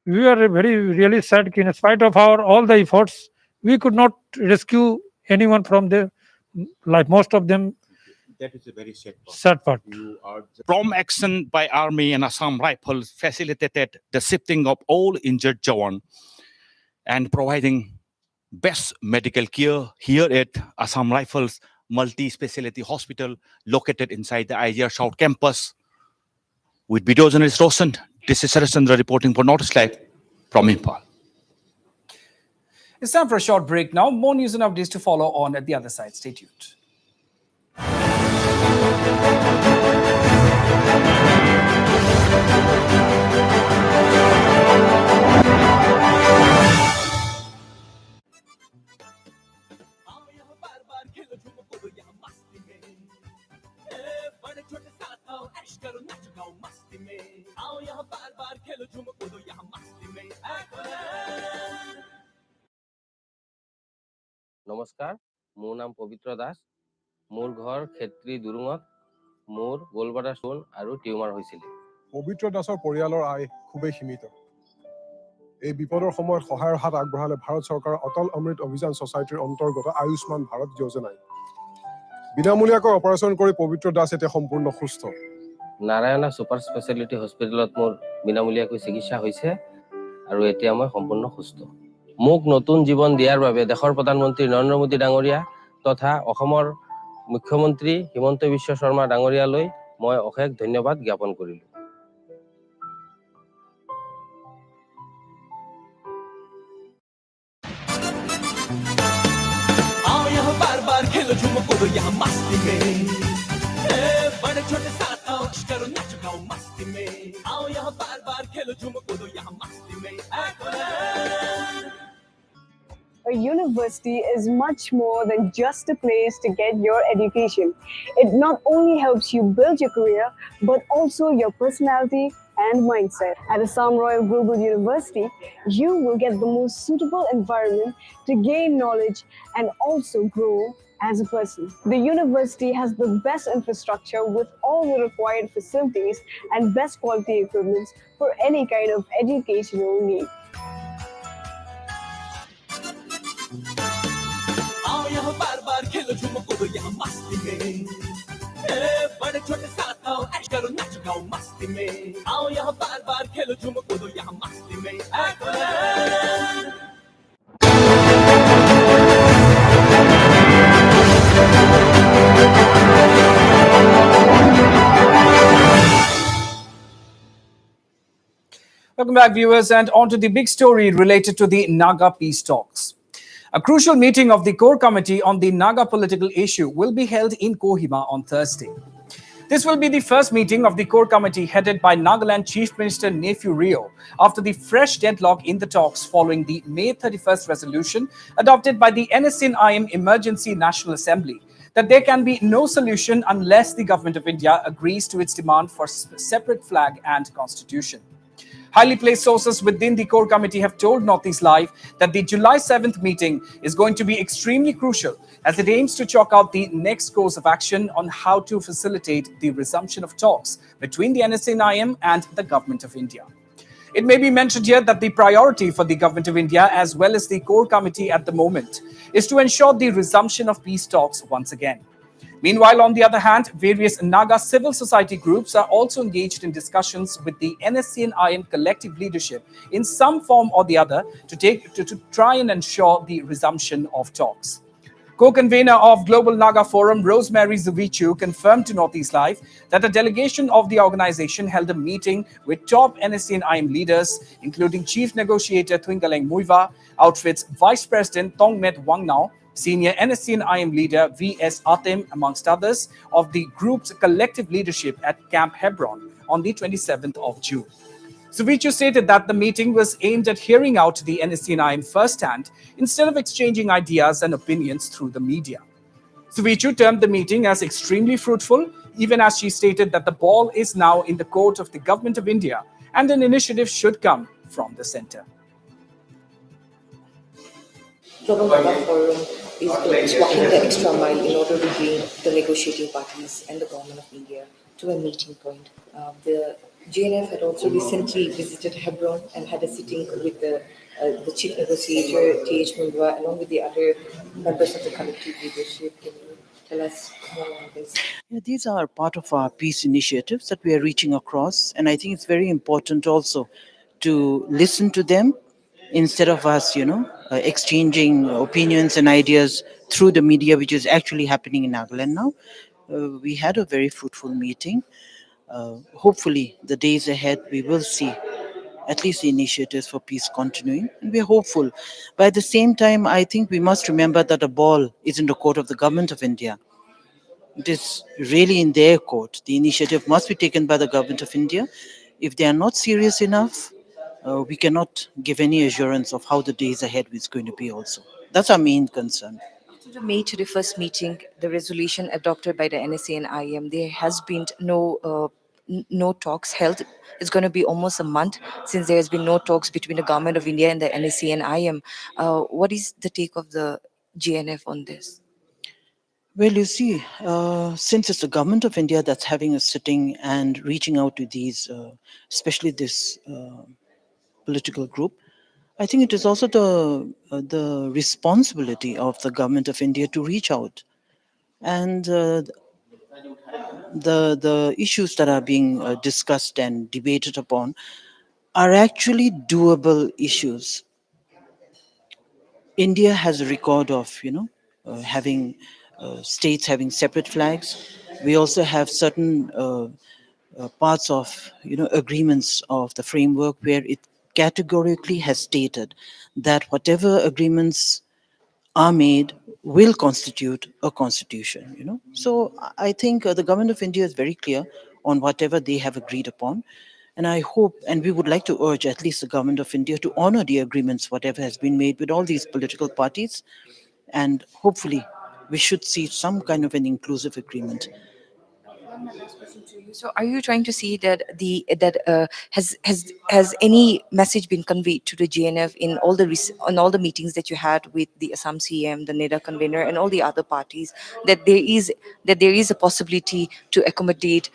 [SPEAKER 9] we were really sad. In spite of all the efforts, we could not rescue anyone from the life. Most of them.
[SPEAKER 3] That is a very
[SPEAKER 9] sad part.
[SPEAKER 3] Prompt action by Army and Assam Rifles facilitated the shifting of all injured Jawan and providing best medical care here at Assam Rifles Multi-Speciality Hospital located inside the IGR South campus. With video journalist Rosen, this is Harrison reporting for Notice Live from Impal.
[SPEAKER 1] It's time for a short break now. More news and updates to follow on at the other side. Stay tuned.
[SPEAKER 10] নমস্কাৰ, মোৰ নাম পবিত্ৰ দাস। মোৰ ঘৰ ক্ষেত্ৰী দুৰুঙত। মোৰ গোলবাটা stone আৰু tumour হৈছিল।
[SPEAKER 11] পবিত্ৰ দাসৰ পৰিয়ালৰ আয় খুবেই সীমিত। এই বিপদৰ সময়ত সহায়ৰ হাত আগবঢ়ালে ভাৰত চৰকাৰৰ অটল অমৃত অভিযান ছচাইটিৰ অন্তৰ্গত আয়ুষ্মান ভাৰত যোজনাই। বিনামূলীয়াকৈ অপাৰেচন কৰি পবিত্ৰ দাস এতিয়া সম্পূৰ্ণ সুস্থ।
[SPEAKER 10] নাৰায়ণা ছুপাৰ স্পেচিয়েলিটি হস্পিটেলত মোৰ বিনামূলীয়াকৈ চিকিৎসা হৈছে আৰু এতিয়া মই সম্পূৰ্ণ সুস্থ। মোক নতুন জীৱন দিয়াৰ বাবে দেশৰ প্ৰধানমন্ত্ৰী নৰেন্দ্ৰ মোদী ডাঙৰীয়া তথা অসমৰ মুখ্যমন্ত্ৰী হিমন্ত বিশ্ব শৰ্মা ডাঙৰীয়ালৈ মই অশেষ ধন্যবাদ জ্ঞাপন কৰিলোঁ।
[SPEAKER 12] आओ यहाँ बार बार खेलो झूमो कूदो यहाँ मस्ती में, बड़े छोटे साथ आओ करो नाचो गाओ मस्ती में। आओ यहाँ बार बार खेलो झूमो कूदो यहाँ मस्ती में।
[SPEAKER 13] A university is much more than just a place to get your education. It not only helps you build your career, but also your personality and mindset. At Assam Royal Global University, you will get the most suitable environment to gain knowledge and also grow as a person. The university has the best infrastructure with all the required facilities and best quality equipment for any kind of educational need.
[SPEAKER 12] आओ यहाँ बार बार खेलो झूमो कूदो यहाँ मस्ती में, बड़े छोटे साथ आओ ऐश करो नाचो गाओ मस्ती में। आओ यहाँ बार बार खेलो झूमो कूदो यहाँ मस्ती में।
[SPEAKER 1] Welcome back, viewers, and on to the big story related to the Naga peace talks. A crucial meeting of the core committee on the Naga political issue will be held in Kohima on Thursday. This will be the first meeting of the core committee headed by Nagaland Chief Minister Nephew Rio after the fresh deadlock in the talks following the May 31st resolution adopted by the NSCN-IM Emergency National Assembly that there can be no solution unless the Government of India agrees to its demand for separate flag and constitution. Highly placed sources within the core committee have told Northeast Live that the July 7th meeting is going to be extremely crucial as it aims to chalk out the next course of action on how to facilitate the resumption of talks between the NSCN-IM and the Government of India. It may be mentioned here that the priority for the Government of India as well as the core committee at the moment is to ensure the resumption of peace talks once again. Meanwhile, on the other hand, various Naga civil society groups are also engaged in discussions with the NSCN-IM collective leadership in some form or the other to try and ensure the resumption of talks. Co-convener of Global Naga Forum, Rosemary Zavichu, confirmed to Northeast Live that a delegation of the organization held a meeting with top NSCN-IM leaders, including Chief Negotiator Twingaleng Muiva, Outfit's Vice President Tongmet Wangnao, Senior NSCN-IM leader V.S. Atem, amongst others, of the group's collective leadership at Camp Hebron on the 27th of June. Zavichu stated that the meeting was aimed at hearing out the NSCN-IM firsthand instead of exchanging ideas and opinions through the media. Zavichu termed the meeting as extremely fruitful, even as she stated that the ball is now in the court of the Government of India and an initiative should come from the centre.
[SPEAKER 14] Global Naga Forum is walking the extra mile in order to bring the negotiating parties and the Government of India to a meeting point. The GNF had also recently visited Hebron and had a sitting with the chief negotiator, T.H. Muiva, along with the other members of the collective leadership. Can you tell us more on this?
[SPEAKER 15] Yeah, these are part of our peace initiatives that we are reaching across, and I think it's very important also to listen to them instead of us, exchanging opinions and ideas through the media, which is actually happening in Nagaland now. We had a very fruitful meeting. Hopefully, the days ahead, we will see at least the initiatives for peace continuing, and we're hopeful. But at the same time, I think we must remember that the ball is in the court of the Government of India. It is really in their court. The initiative must be taken by the Government of India. If they are not serious enough, we cannot give any assurance of how the days ahead is going to be also. That's our main concern.
[SPEAKER 14] After the May 31st meeting, the resolution adopted by the NSA and IM, there has been no talks held. It's going to be almost a month since there has been no talks between the Government of India and the NSA and IM. What is the take of the GNF on this?
[SPEAKER 15] Well, you see, since it's the Government of India that's having a sitting and reaching out to these, especially this political group, I think it is also the responsibility of the Government of India to reach out, and the issues that are being discussed and debated upon are actually doable issues. India has a record of having states having separate flags. We also have certain parts of agreements of the framework where it categorically has stated that whatever agreements are made will constitute a constitution. So I think the government of India is very clear on whatever they have agreed upon, and I hope, and we would like to urge at least the government of India to honor the agreements whatever has been made with all these political parties, and hopefully we should see some kind of an inclusive agreement.
[SPEAKER 14] My last question to you. So, are you trying to see that has any message been conveyed to the JNF in all the on all the meetings that you had with the Assam CM, the NEDA convener, and all the other parties, that there is a possibility to accommodate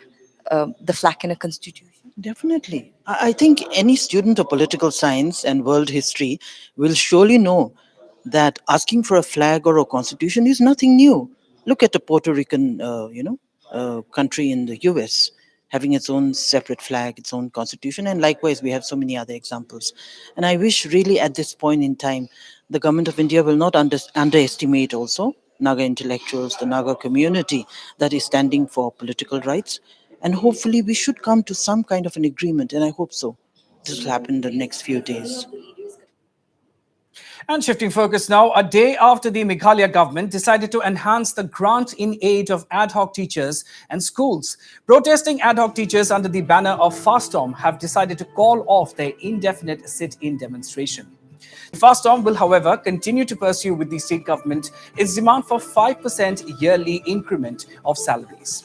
[SPEAKER 14] the flag in a constitution?
[SPEAKER 15] Definitely. I think any student of political science and world history will surely know that asking for a flag or a constitution is nothing new. Look at the Puerto Rican, country in the US having its own separate flag, its own constitution, and likewise we have so many other examples. And I wish really at this point in time, the government of India will not underestimate also Naga intellectuals, the Naga community that is standing for political rights. And hopefully we should come to some kind of an agreement, and I hope so. This will happen in the next few days.
[SPEAKER 1] And shifting focus now, a day after the Meghalaya government decided to enhance the grant in aid of ad hoc teachers and schools, protesting ad hoc teachers under the banner of FASTOM have decided to call off their indefinite sit-in demonstration. FASTOM will, however, continue to pursue with the state government its demand for 5% yearly increment of salaries.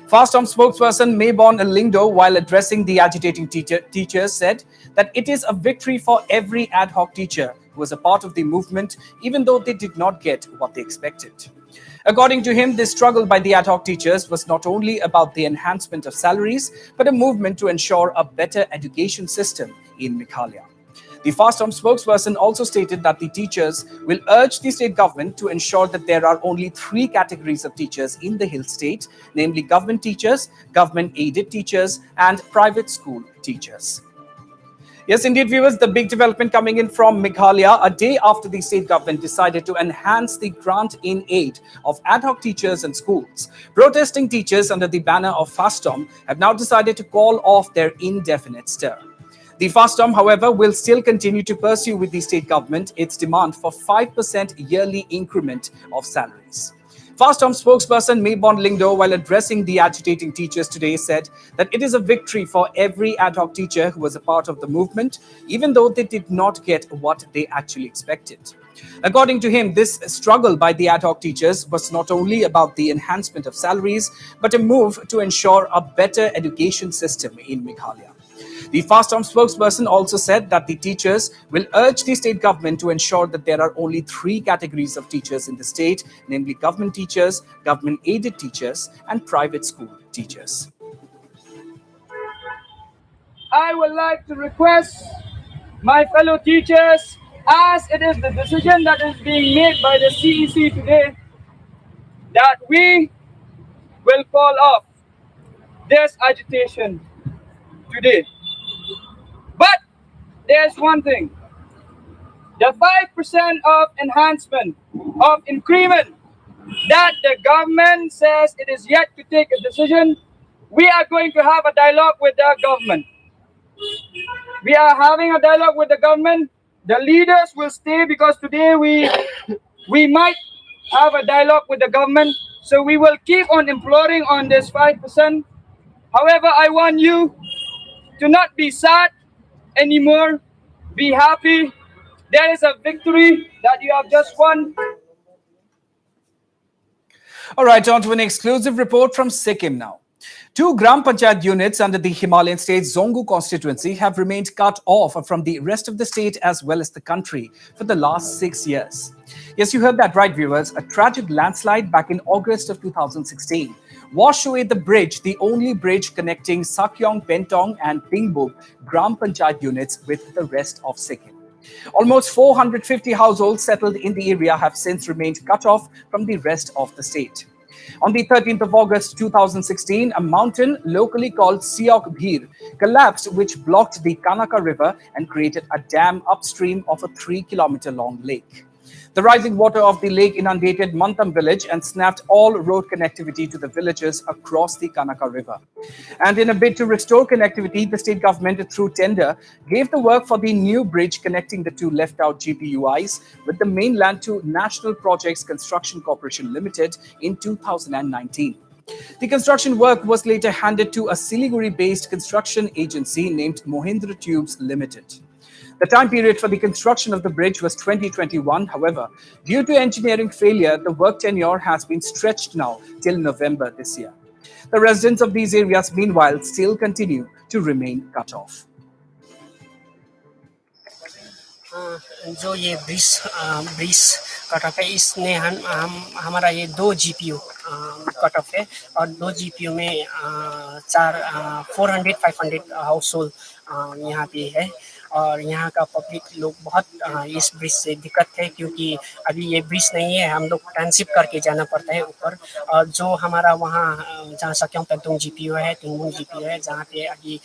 [SPEAKER 1] FASTOM spokesperson Maybon Lingdo, while addressing the agitating teachers, said that it is a victory for every ad hoc teacher who was a part of the movement, even though they did not get what they expected. According to him, this struggle by the ad hoc teachers was not only about the enhancement of salaries, but a movement to ensure a better education system in Meghalaya. The FASTOM spokesperson also stated that the teachers will urge the state government to ensure that there are only 3 categories of teachers in the Hill State, namely government teachers, government-aided teachers, and private school teachers. Yes, indeed, viewers, the big development coming in from Meghalaya a day after the state government decided to enhance the grant in aid of ad hoc teachers and schools. Protesting teachers under the banner of FASTOM have now decided to call off their indefinite stir. The FASTOM, however, will still continue to pursue with the state government its demand for 5% yearly increment of salaries. FASTOM spokesperson Maybon Lingdo, while addressing the agitating teachers today, said that it is a victory for every ad hoc teacher who was a part of the movement, even though they did not get what they actually expected. According to him, this struggle by the ad hoc teachers was not only about the enhancement of salaries, but a move to ensure a better education system in Meghalaya. The FASTOM spokesperson also said that the teachers will urge the state government to ensure that there are only 3 categories of teachers in the state, namely government teachers, government-aided teachers, and private school teachers.
[SPEAKER 16] I would like to request my fellow teachers, as it is the decision that is being made by the CEC today, that we will call off this agitation today. But there's one thing. The 5% of enhancement, of increment, that the government says it is yet to take a decision, we are going to have a dialogue with the government. We are having a dialogue with the government. The leaders will stay because today we might have a dialogue with the government. So we will keep on imploring on this 5%. However, I want you to not be sad anymore. Be happy. There is a victory that you have just won.
[SPEAKER 1] All right, on to an exclusive report from Sikkim now. 2 Gram Panchayat units under the Himalayan state's Zongu constituency have remained cut off from the rest of the state as well as the country for the last 6 years. Yes, you heard that right, viewers. A tragic landslide back in August of 2016 washed away the bridge, the only bridge connecting Sakyong, Pentong, and Pingbuk Gram Panchayat units with the rest of Sikkim. Almost 450 households settled in the area have since remained cut off from the rest of the state. On the 13th of August 2016, a mountain locally called Siok Bhir collapsed, which blocked the Kanaka River and created a dam upstream of a 3-kilometer long lake. The rising water of the lake inundated Mantam village and snapped all road connectivity to the villages across the Kanaka River. And in a bid to restore connectivity, the state government, through tender, gave the work for the new bridge connecting the two left-out GPUIs with the mainland to National Projects Construction Corporation Limited in 2019. The construction work was later handed to a Siliguri-based construction agency named Mohindra Tubes Limited. The time period for the construction of the bridge was 2021. However, due to engineering failure, the work tenure has been stretched now till November this year. The residents of these areas, meanwhile, still continue to remain cut off.
[SPEAKER 17] जो ये bridge cut off है इसने हमारा ये 2 GPU cut off है और 2 GPU में 400-500 house hold यहाँ पे है और यहाँ का पब्लिक लोग बहुत इस ब्रिज से दिक्कत है क्योंकि अभी ये ब्रिज नहीं है, हम लोग ट्रांसिप करके जाना पड़ता है ऊपर। और जो हमारा वहाँ जहाँ सक्योंग पेंटोंग GPU है, तुंगमुंग GPU है, जहाँ पे अभी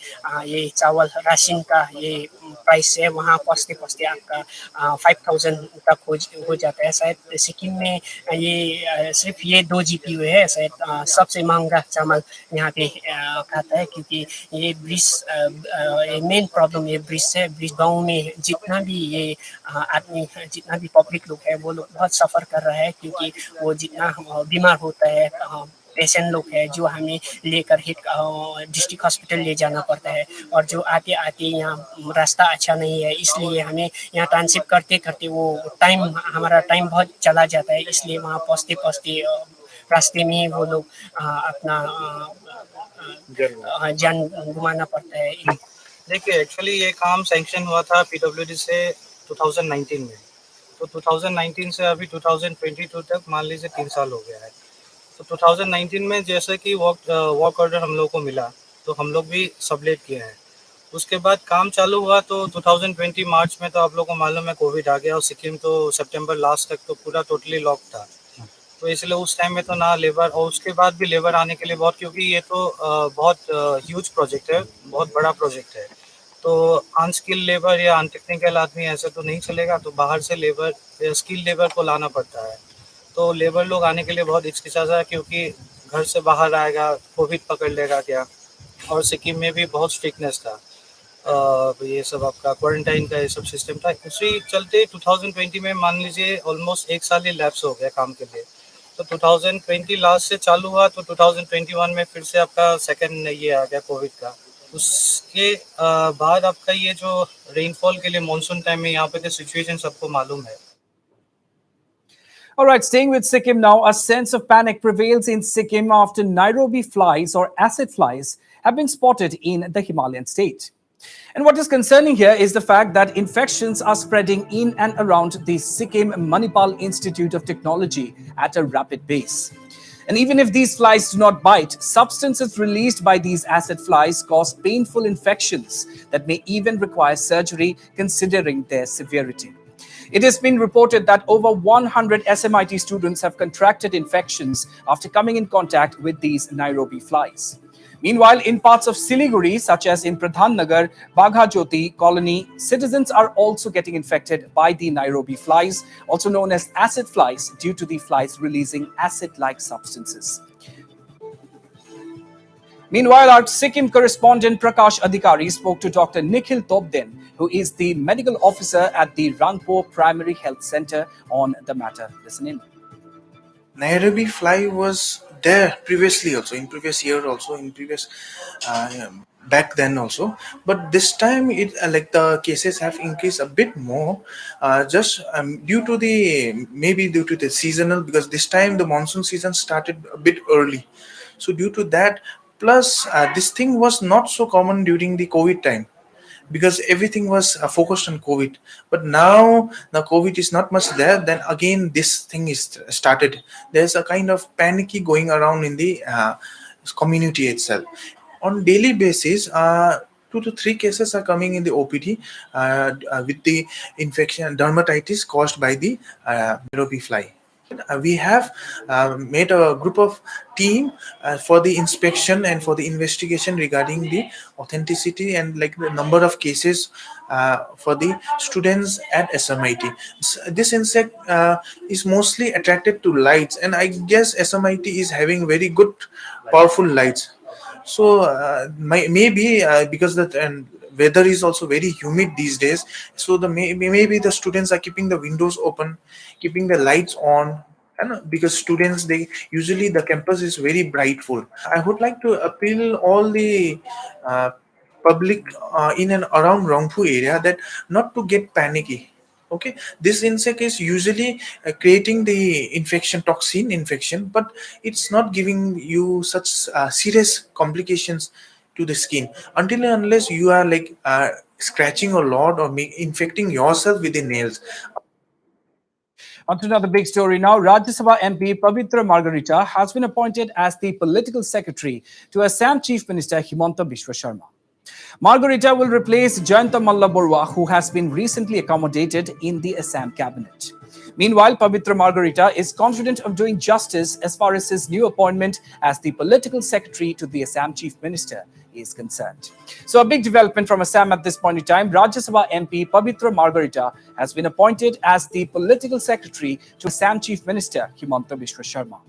[SPEAKER 17] ये चावल राशन का ये प्राइस है, वहाँ पहुँचते आपका 5000 तक हो जाता है। शायद सिक्किम में ये सिर्फ ये 2 GPU है, शायद सबसे महंगा चावल यहाँ पे खाता है क्योंकि ये ब्रिज मेन प्रॉब्लम ये ब्रिज से ब्रिज गाँव में जितना भी ये आदमी जितना भी पब्लिक लोग है वो लोग बहुत सफ़र कर रहा है क्योंकि वो जितना बीमार होता है पेशेंट लोग है जो हमें लेकर डिस्ट्रिक्ट हॉस्पिटल ले जाना पड़ता है और जो आते आते यहाँ रास्ता अच्छा नहीं है, इसलिए हमें यहाँ ट्रांसिप करते करते वो हमारा टाइम बहुत चला जाता है, इसलिए वहाँ पहुँचते रास्ते में ही वो लोग अपना जान गुमाना पड़ता है।
[SPEAKER 18] देखिए एक्चुअली ये काम सैंक्शन हुआ था पीडब्ल्यूडी से 2019 में, तो 2019 से अभी 2022 तक मान लीजिए 3 साल हो गया है। तो 2019 में जैसे कि वर्क ऑर्डर हम लोग को मिला तो हम लोग भी सबलेट किए हैं। उसके बाद काम चालू हुआ तो 2020 मार्च में तो आप लोग को मालूम है कोविड आ गया और सिक्किम तो सितंबर लास्ट तक तो पूरा टोटली लॉक था, तो इसलिए उस टाइम में तो ना लेबर और उसके बाद भी लेबर आने के लिए बहुत, क्योंकि ये तो बहुत ह्यूज प्रोजेक्ट है, बहुत बड़ा प्रोजेक्ट है, तो अनस्किल लेबर या अनटेक्निकल आदमी ऐसे तो नहीं चलेगा, तो बाहर से लेबर स्किल लेबर को लाना पड़ता है। तो लेबर लोग आने के लिए बहुत हिचकिचाता है क्योंकि घर से बाहर आएगा कोविड पकड़ लेगा क्या, और सिक्किम में भी बहुत स्ट्रिक्टनेस था, ये सब आपका क्वारंटाइन का ये सब सिस्टम था। उसी चलते 2020 में मान लीजिए ऑलमोस्ट 1 साल ही लैप्स हो गया काम के लिए। तो 2020 लास्ट से चालू हुआ तो 2021 में फिर से आपका सेकंड ये आ गया कोविड का। उसके बाद आपका ये जो रेनफॉल के लिए मॉनसून टाइम में यहाँ पे तो सिचुएशन सबको मालूम है।
[SPEAKER 1] All right, staying with Sikkim now, a sense of panic prevails in Sikkim after Nairobi flies or acid flies have been spotted in the Himalayan state. And what is concerning here is the fact that infections are spreading in and around the Sikkim Manipal Institute of Technology at a rapid pace. And even if these flies do not bite, substances released by these acid flies cause painful infections that may even require surgery considering their severity. It has been reported that over 100 SMIT students have contracted infections after coming in contact with these Nairobi flies. Meanwhile, in parts of Siliguri, such as in Pradhan Nagar, Bagha Jyoti colony, citizens are also getting infected by the Nairobi flies, also known as acid flies, due to the flies releasing acid-like substances. Meanwhile, our Sikkim correspondent Prakash Adhikari spoke to Dr. Nikhil Tobden, who is the medical officer at the Rangpo Primary Health Center, on the matter. Listen in.
[SPEAKER 19] Nairobi fly was there previously also, in previous year also, in previous back then also, but this time it like the cases have increased a bit more, just due to the seasonal, because this time the monsoon season started a bit early, so due to that, plus this thing was not so common during the COVID time, because everything was focused on COVID. But now the COVID is not much there, then again this thing is started. There's a kind of panicky going around in the community itself. On daily basis, 2 to 3 cases are coming in the OPD with the infection, dermatitis caused by the Nairobi fly. We have made a group of team for the inspection and for the investigation regarding the authenticity and like the number of cases for the students at SMIT. This insect is mostly attracted to lights, and I guess SMIT is having very good powerful lights. So maybe because the and weather is also very humid these days, so maybe the students are keeping the windows open, keeping the lights on, and because students, they usually the campus is very brightful. I would like to appeal all the uh, public in and around Rangpu area that not to get panicky. Okay, this insect is usually creating the infection, toxin infection, but it's not giving you such serious complications to the skin until and unless you are like scratching a lot or infecting yourself with the nails.
[SPEAKER 1] On to another big story now. Rajya Sabha MP Pavitra Margarita has been appointed as the political secretary to Assam Chief Minister Himanta Biswa Sharma. Margarita will replace Jayanta Malla Borwa, who has been recently accommodated in the Assam cabinet. Meanwhile, Pavitra Margarita is confident of doing justice as far as his new appointment as the political secretary to the Assam Chief Minister is concerned. So a big development from Assam at this point in time. Rajya Sabha MP Pavitra Margarita has been appointed as the political secretary to Assam Chief Minister Himanta Biswa Sharma.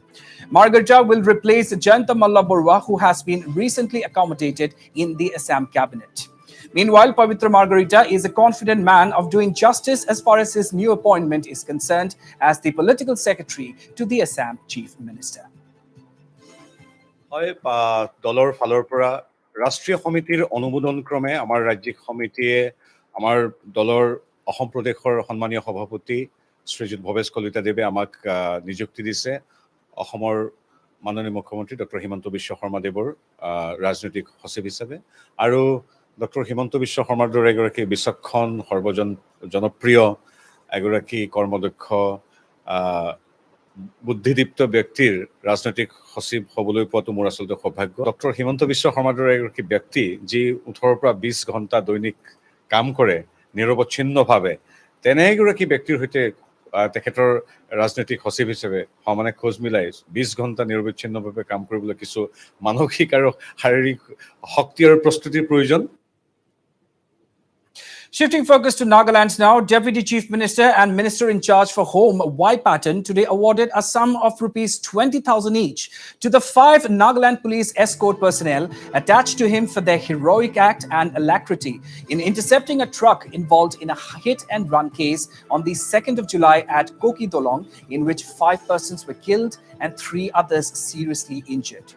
[SPEAKER 1] Margarita will replace Jayanta Malla Borwa, who has been recently accommodated in the Assam cabinet. Meanwhile, Pavitra Margarita is a confident man of doing justice as far as his new appointment is concerned as the political secretary to the Assam Chief Minister.
[SPEAKER 20] দলৰ ফালৰ পৰা ৰাষ্ট্ৰীয় সমিতিৰ অনুমোদন ক্ৰমে আমাৰ ৰাজ্যিক সমিতিয়ে আমাৰ দলৰ অসম প্ৰদেশৰ সন্মানীয় সভাপতি শ্ৰীযুত ভৱেশ কলিতাদেৱে আমাক নিযুক্তি দিছে অসমৰ মাননীয় মুখ্যমন্ত্ৰী ডক্টৰ হিমন্ত বিশ্ব শৰ্মাদেৱৰ ৰাজনৈতিক সচিব হিচাপে আৰু ডক্টৰ হিমন্ত বিশ্ব শৰ্মাৰ দৰে এগৰাকী বিচক্ষণ জনপ্ৰিয় এগৰাকী কৰ্মদক্ষ বুদ্ধিদীপ্ত ব্যক্তিৰ ৰাজনৈতিক সচিব হ'বলৈ পোৱাটো মোৰ আচলতে সৌভাগ্য। ডক্টৰ হিমন্ত বিশ্ব শৰ্মাৰ দৰে এগৰাকী ব্যক্তি যি 18 পৰা 20 ঘণ্টা দৈনিক কাম কৰে নিৰৱচ্ছিন্নভাৱে, তেনে এগৰাকী ব্যক্তিৰ সৈতে তেখেতৰ ৰাজনৈতিক সচিব হিচাপে সমানে খোজ মিলাই 20 ঘণ্টা নিৰৱচ্ছিন্নভাৱে কাম কৰিবলৈ কিছু মানসিক আৰু শাৰীৰিক শক্তি আৰু প্ৰস্তুতিৰ প্ৰয়োজন।
[SPEAKER 1] Shifting focus to Nagaland now, Deputy Chief Minister and Minister in charge for Home, Y. Patton, today awarded a sum of rupees 20,000 each to the 5 Nagaland police escort personnel attached to him for their heroic act and alacrity in intercepting a truck involved in a hit-and-run case on the 2nd of July at Koki Dolong, in which 5 persons were killed and 3 others seriously injured.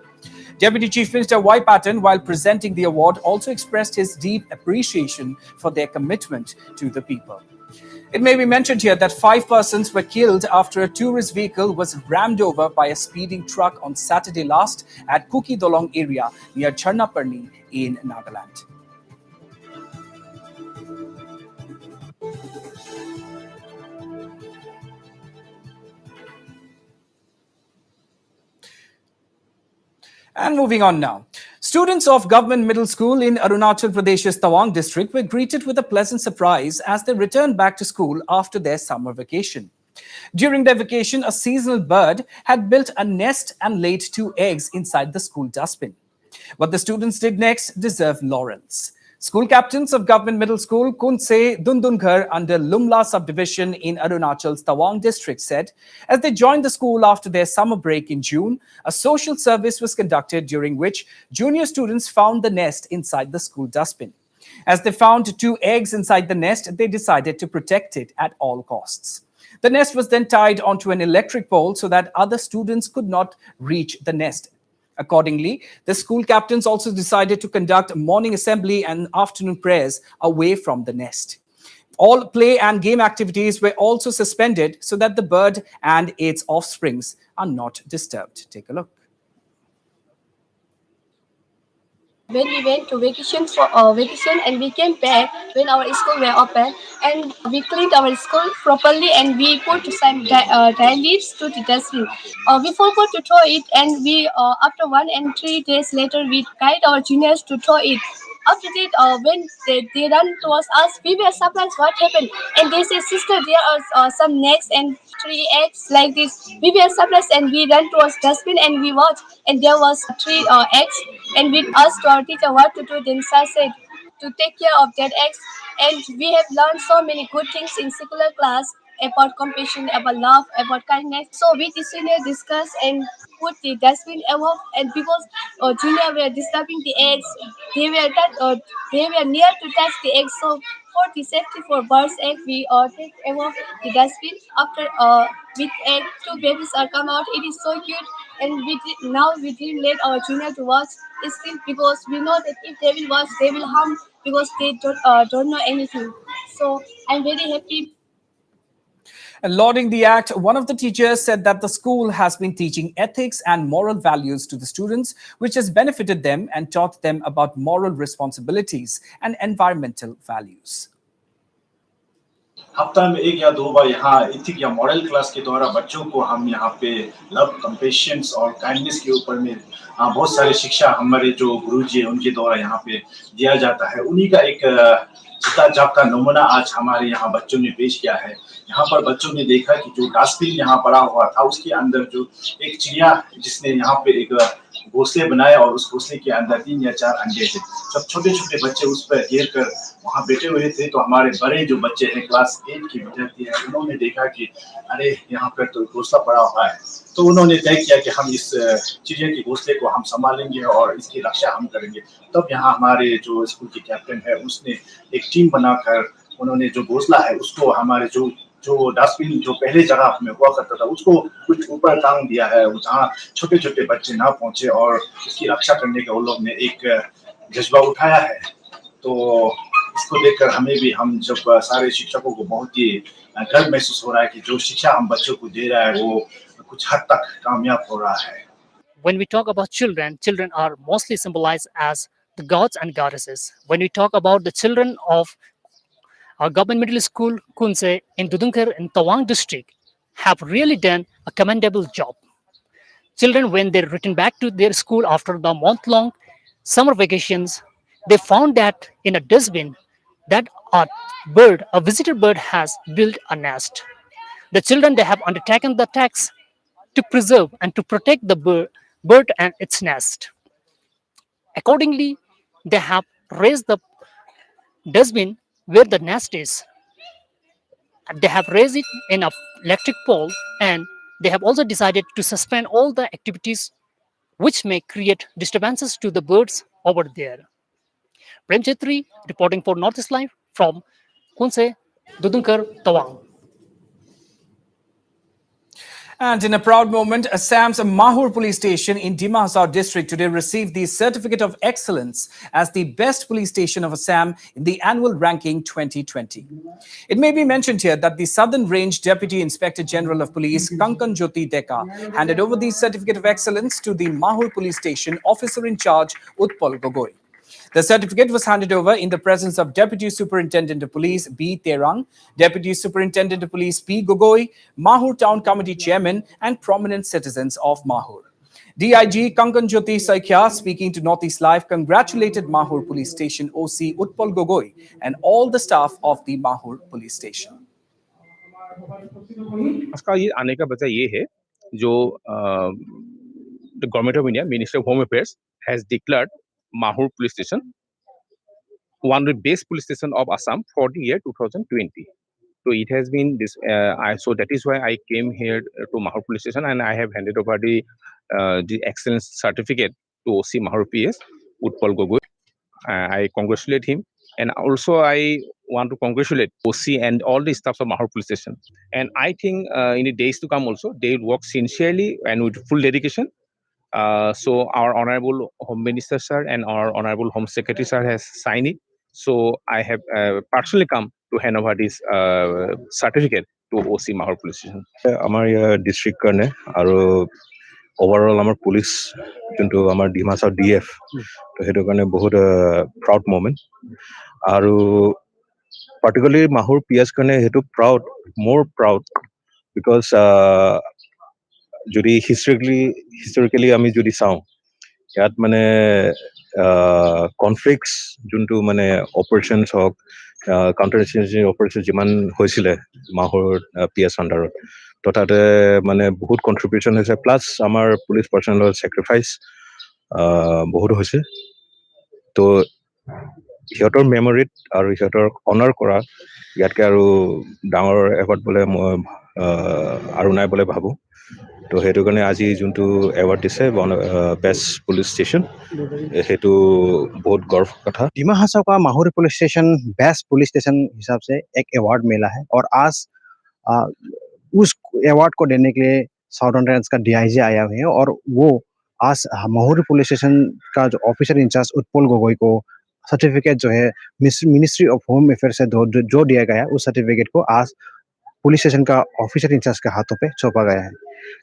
[SPEAKER 1] Deputy Chief Minister Y. Patton, while presenting the award, also expressed his deep appreciation for their commitment to the people. It may be mentioned here that 5 persons were killed after a tourist vehicle was rammed over by a speeding truck on Saturday last at Kuki Dolong area near Charnaparni in Nagaland. And moving on now. Students of Government Middle School in Arunachal Pradesh's Tawang district were greeted with a pleasant surprise as they returned back to school after their summer vacation. During their vacation, a seasonal bird had built a nest and laid 2 eggs inside the school dustbin. What the students did next deserve laurels. School captains of Government Middle School Kunse Dundunghar under Lumla subdivision in Arunachal's Tawang district said, as they joined the school after their summer break in June, a social service was conducted during which junior students found the nest inside the school dustbin. As they found 2 eggs inside the nest, they decided to protect it at all costs. The nest was then tied onto an electric pole so that other students could not reach the nest. Accordingly, the school captains also decided to conduct morning assembly and afternoon prayers away from the nest. All play and game activities were also suspended so that the bird and its offsprings are not disturbed. Take a look.
[SPEAKER 21] When we went to vacation and we came back when our school were open, and we cleaned our school properly and we put some dry leaves to the dustbin. We forgot to throw it, and we after 1 and 3 days later we guide our juniors to throw it. After that, when they run towards us, we were surprised what happened. And they say, sister, there are some snakes and 3 eggs like this. We were surprised and we ran towards dustbin and we watched. And there was 3 eggs. And we asked our teacher what to do. Then sir said to take care of that eggs. And we have learned so many good things in secular class about compassion, about love, about kindness. So we the senior discuss and put the dustbin above, and because junior were disturbing the eggs, they were they were near to touch the eggs. So for the safety for birds' egg, we take above the dustbin. After with egg, 2 babies are come out. It is so cute, and now we didn't let our junior to watch. It's still because we know that if they will watch, they will harm because they don't know anything. So I'm very happy.
[SPEAKER 1] And lauding the act, one of the teachers said that the school has been teaching ethics and moral values to the students, which has benefited them and taught them about moral responsibilities and environmental values.
[SPEAKER 2] हफ्ता में 1 या 2 बार यहाँ ethic या model class के द्वारा बच्चों को हम यहाँ पे लव कंपेशंस और काइंडनेस के ऊपर में बहुत सारी शिक्षा हमारे जो गुरुजी हैं उनके द्वारा यहाँ पे दिया जाता है। उन्हीं का एक चिता जागता नमूना आज हमारे यहाँ बच्चों ने पेश किया है। यहाँ पर बच्चों ने देखा कि जो डस्टबिन यहाँ पड़ा हुआ था उसके अंदर जो एक चिड़िया जिसने यहाँ पे एक घोंसले बनाए और उस घोंसले के अंदर 3 या 4 अंडे थे। जब छोटे-छोटे बच्चे उस पर घेर कर वहाँ बैठे हुए थे तो हमारे बड़े जो बच्चे हैं क्लास 8 के विद्यार्थी हैं उन्होंने देखा कि अरे यहाँ पर तो घोंसला पड़ा हुआ है। तो उन्होंने तय किया कि हम इस चिड़िया के घोंसले को हम संभालेंगे और इसकी रक्षा हम करेंगे। तब यहाँ हमारे जो स्कूल के कैप्टन है उसने एक टीम बनाकर उन्होंने जो घोंसला है उसको हमारे जो डस्टबिन जो पहले जगह में हुआ करता था उसको कुछ ऊपर टांग दिया है जहाँ छोटे-छोटे बच्चे ना पहुंचे और इसकी रक्षा करने का उन लोग ने एक जज्बा उठाया है। तो इसको देखकर हमें भी हम जब सारे शिक्षकों को बहुत ही गर्व महसूस हो रहा है कि जो शिक्षा हम बच्चों को दे रहा है वो कुछ हद तक कामयाब हो रहा है।
[SPEAKER 22] When we talk about children, children are mostly symbolized as the gods and goddesses. When we talk about the children of our government middle school, Kunse, in Dudunkar in Tawang district, have really done a commendable job. Children, when they return back to their school after the month-long summer vacations, they found that in a dustbin that a visitor bird has built a nest. The children, they have undertaken the task to preserve and to protect the bird and its nest. Accordingly, they have raised the dustbin where the nest is. They have raised it in an electric pole, and they have also decided to suspend all the activities which may create disturbances to the birds over there. Prem Chetri reporting for Northeast Live from Kunse, Dudunkar, Tawang.
[SPEAKER 1] And in a proud moment, Assam's Mahur police station in Dima Hasar district today received the Certificate of Excellence as the best police station of Assam in the annual ranking 2020. It may be mentioned here that the Southern Range Deputy Inspector General of Police, Kankan Jyoti Deka, handed over the Certificate of Excellence to the Mahur police station officer in charge, Utpal Gogoi. The certificate was handed over in the presence of Deputy Superintendent of Police B. Terang, Deputy Superintendent of Police P. Gogoi, Mahur Town Committee Chairman, and prominent citizens of Mahur. DIG Kankan Jyoti Saikhya, speaking to Northeast Live, congratulated Mahur Police Station OC Utpal Gogoi and all the staff of the Mahur Police Station.
[SPEAKER 23] उसका ये आने का वजह ये है जो the Government of India, Ministry of Home Affairs, has declared Mahur Police Station one of the best police station of Assam for the year 2020. So it has been this. So that is why I came here to Mahur Police Station, and I have handed over the excellence certificate to OC Mahur PS Utpal Gogoi. I congratulate him, and also I want to congratulate OC and all the staffs of Mahur Police Station. And I think in the days to come also they will work sincerely and with full dedication. So our Honorable Home Minister sir and our Honorable Home Secretary sir has signed it. So I have personally come to hand over this certificate to OC Mahur Police Station.
[SPEAKER 24] Our district karne aru overall our police junto our Dimasa DF to hetu karne bahut proud moment aru particularly Mahur PS karne hetu more proud because যদি historically আমি যদি চাওঁ ইয়াত মানে conflicts যোনটো মানে operations হওক counter ইনচাৰ্জেঞ্চি operation যিমান হৈছিলে মাহৰ PS আণ্ডাৰত তো তাতে মানে বহুত কণ্ট্ৰিবিউশ্যন হৈছে প্লাছ আমাৰ পুলিচ পাৰ্চনেলৰ ছেক্ৰিফাইচ বহুত হৈছে তো সিহঁতৰ মেমৰিত আৰু সিহঁতৰ অনাৰ কৰা ইয়াতকৈ আৰু ডাঙৰ এৱাৰ্ড বোলে মই আৰু নাই বুলি ভাবোঁ তো সেইটো কাৰণে আজি যোনটো এৱাৰ্ড দিছে বেষ্ট পুলিচ ষ্টেচন সেইটো बहुत गर्व का था।
[SPEAKER 4] डिमा हासाव का Mahaur police station best police station हिसाब से एक अवार्ड मिला है और आज उस अवार्ड को देने के लिए साउदर्न रेंज का DIG आया हुए हैं और वो आज माहौर पुलिस स्टेशन का जो ऑफिसर इंचार्ज उत्पल गोगोई को सर्टिफिकेट जो है मिनिस्ट्री ऑफ होम अफेयर से जो दिया गया है उस सर्टिफिकेट को आज पुलिस स्टेशन का ऑफिसर इंचार्ज के हाथों पे सौंपा गया है।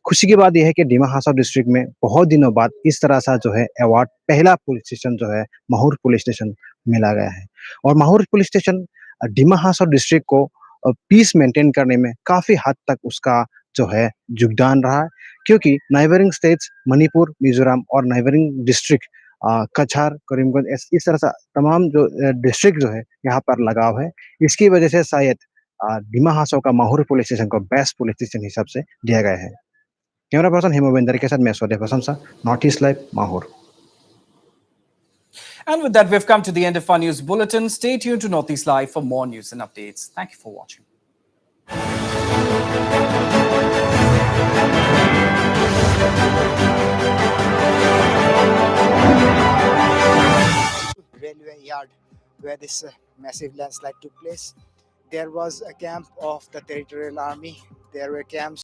[SPEAKER 4] खुशी की बात यह है कि डिमा हासाव डिस्ट्रिक्ट में बहुत दिनों बाद इस तरह सा जो है अवार्ड पहला पुलिस स्टेशन जो है माहौर पुलिस स्टेशन मिला गया है और Mahur police station Dima Hasao district को पीस मेंटेन करने में काफी हद तक उसका जो है योगदान रहा है क्योंकि नाइबरिंग स्टेट्स मणिपुर मिजोरम और नाइबरिंग डिस्ट्रिक्ट कछार करीमगंज इस तरह से तमाम जो डिस्ट्रिक्ट जो है यहाँ पर लगाव है इसकी वजह से शायद डिमा हासाव का माहौर पुलिस स्टेशन को बेस्ट पुलिस स्टेशन हिसाब से दिया गया है। कैमरा पर्सन हेमोवेंदर के साथ मैं स्वदेव प्रशंसा north east live Mahaur.
[SPEAKER 1] And with that, we've come to the end of our news bulletin. Stay tuned to Northeast Live for more news and updates. Thank you for watching.
[SPEAKER 5] Railway yard where this massive landslide took place. There was a camp of the Territorial Army. There were camps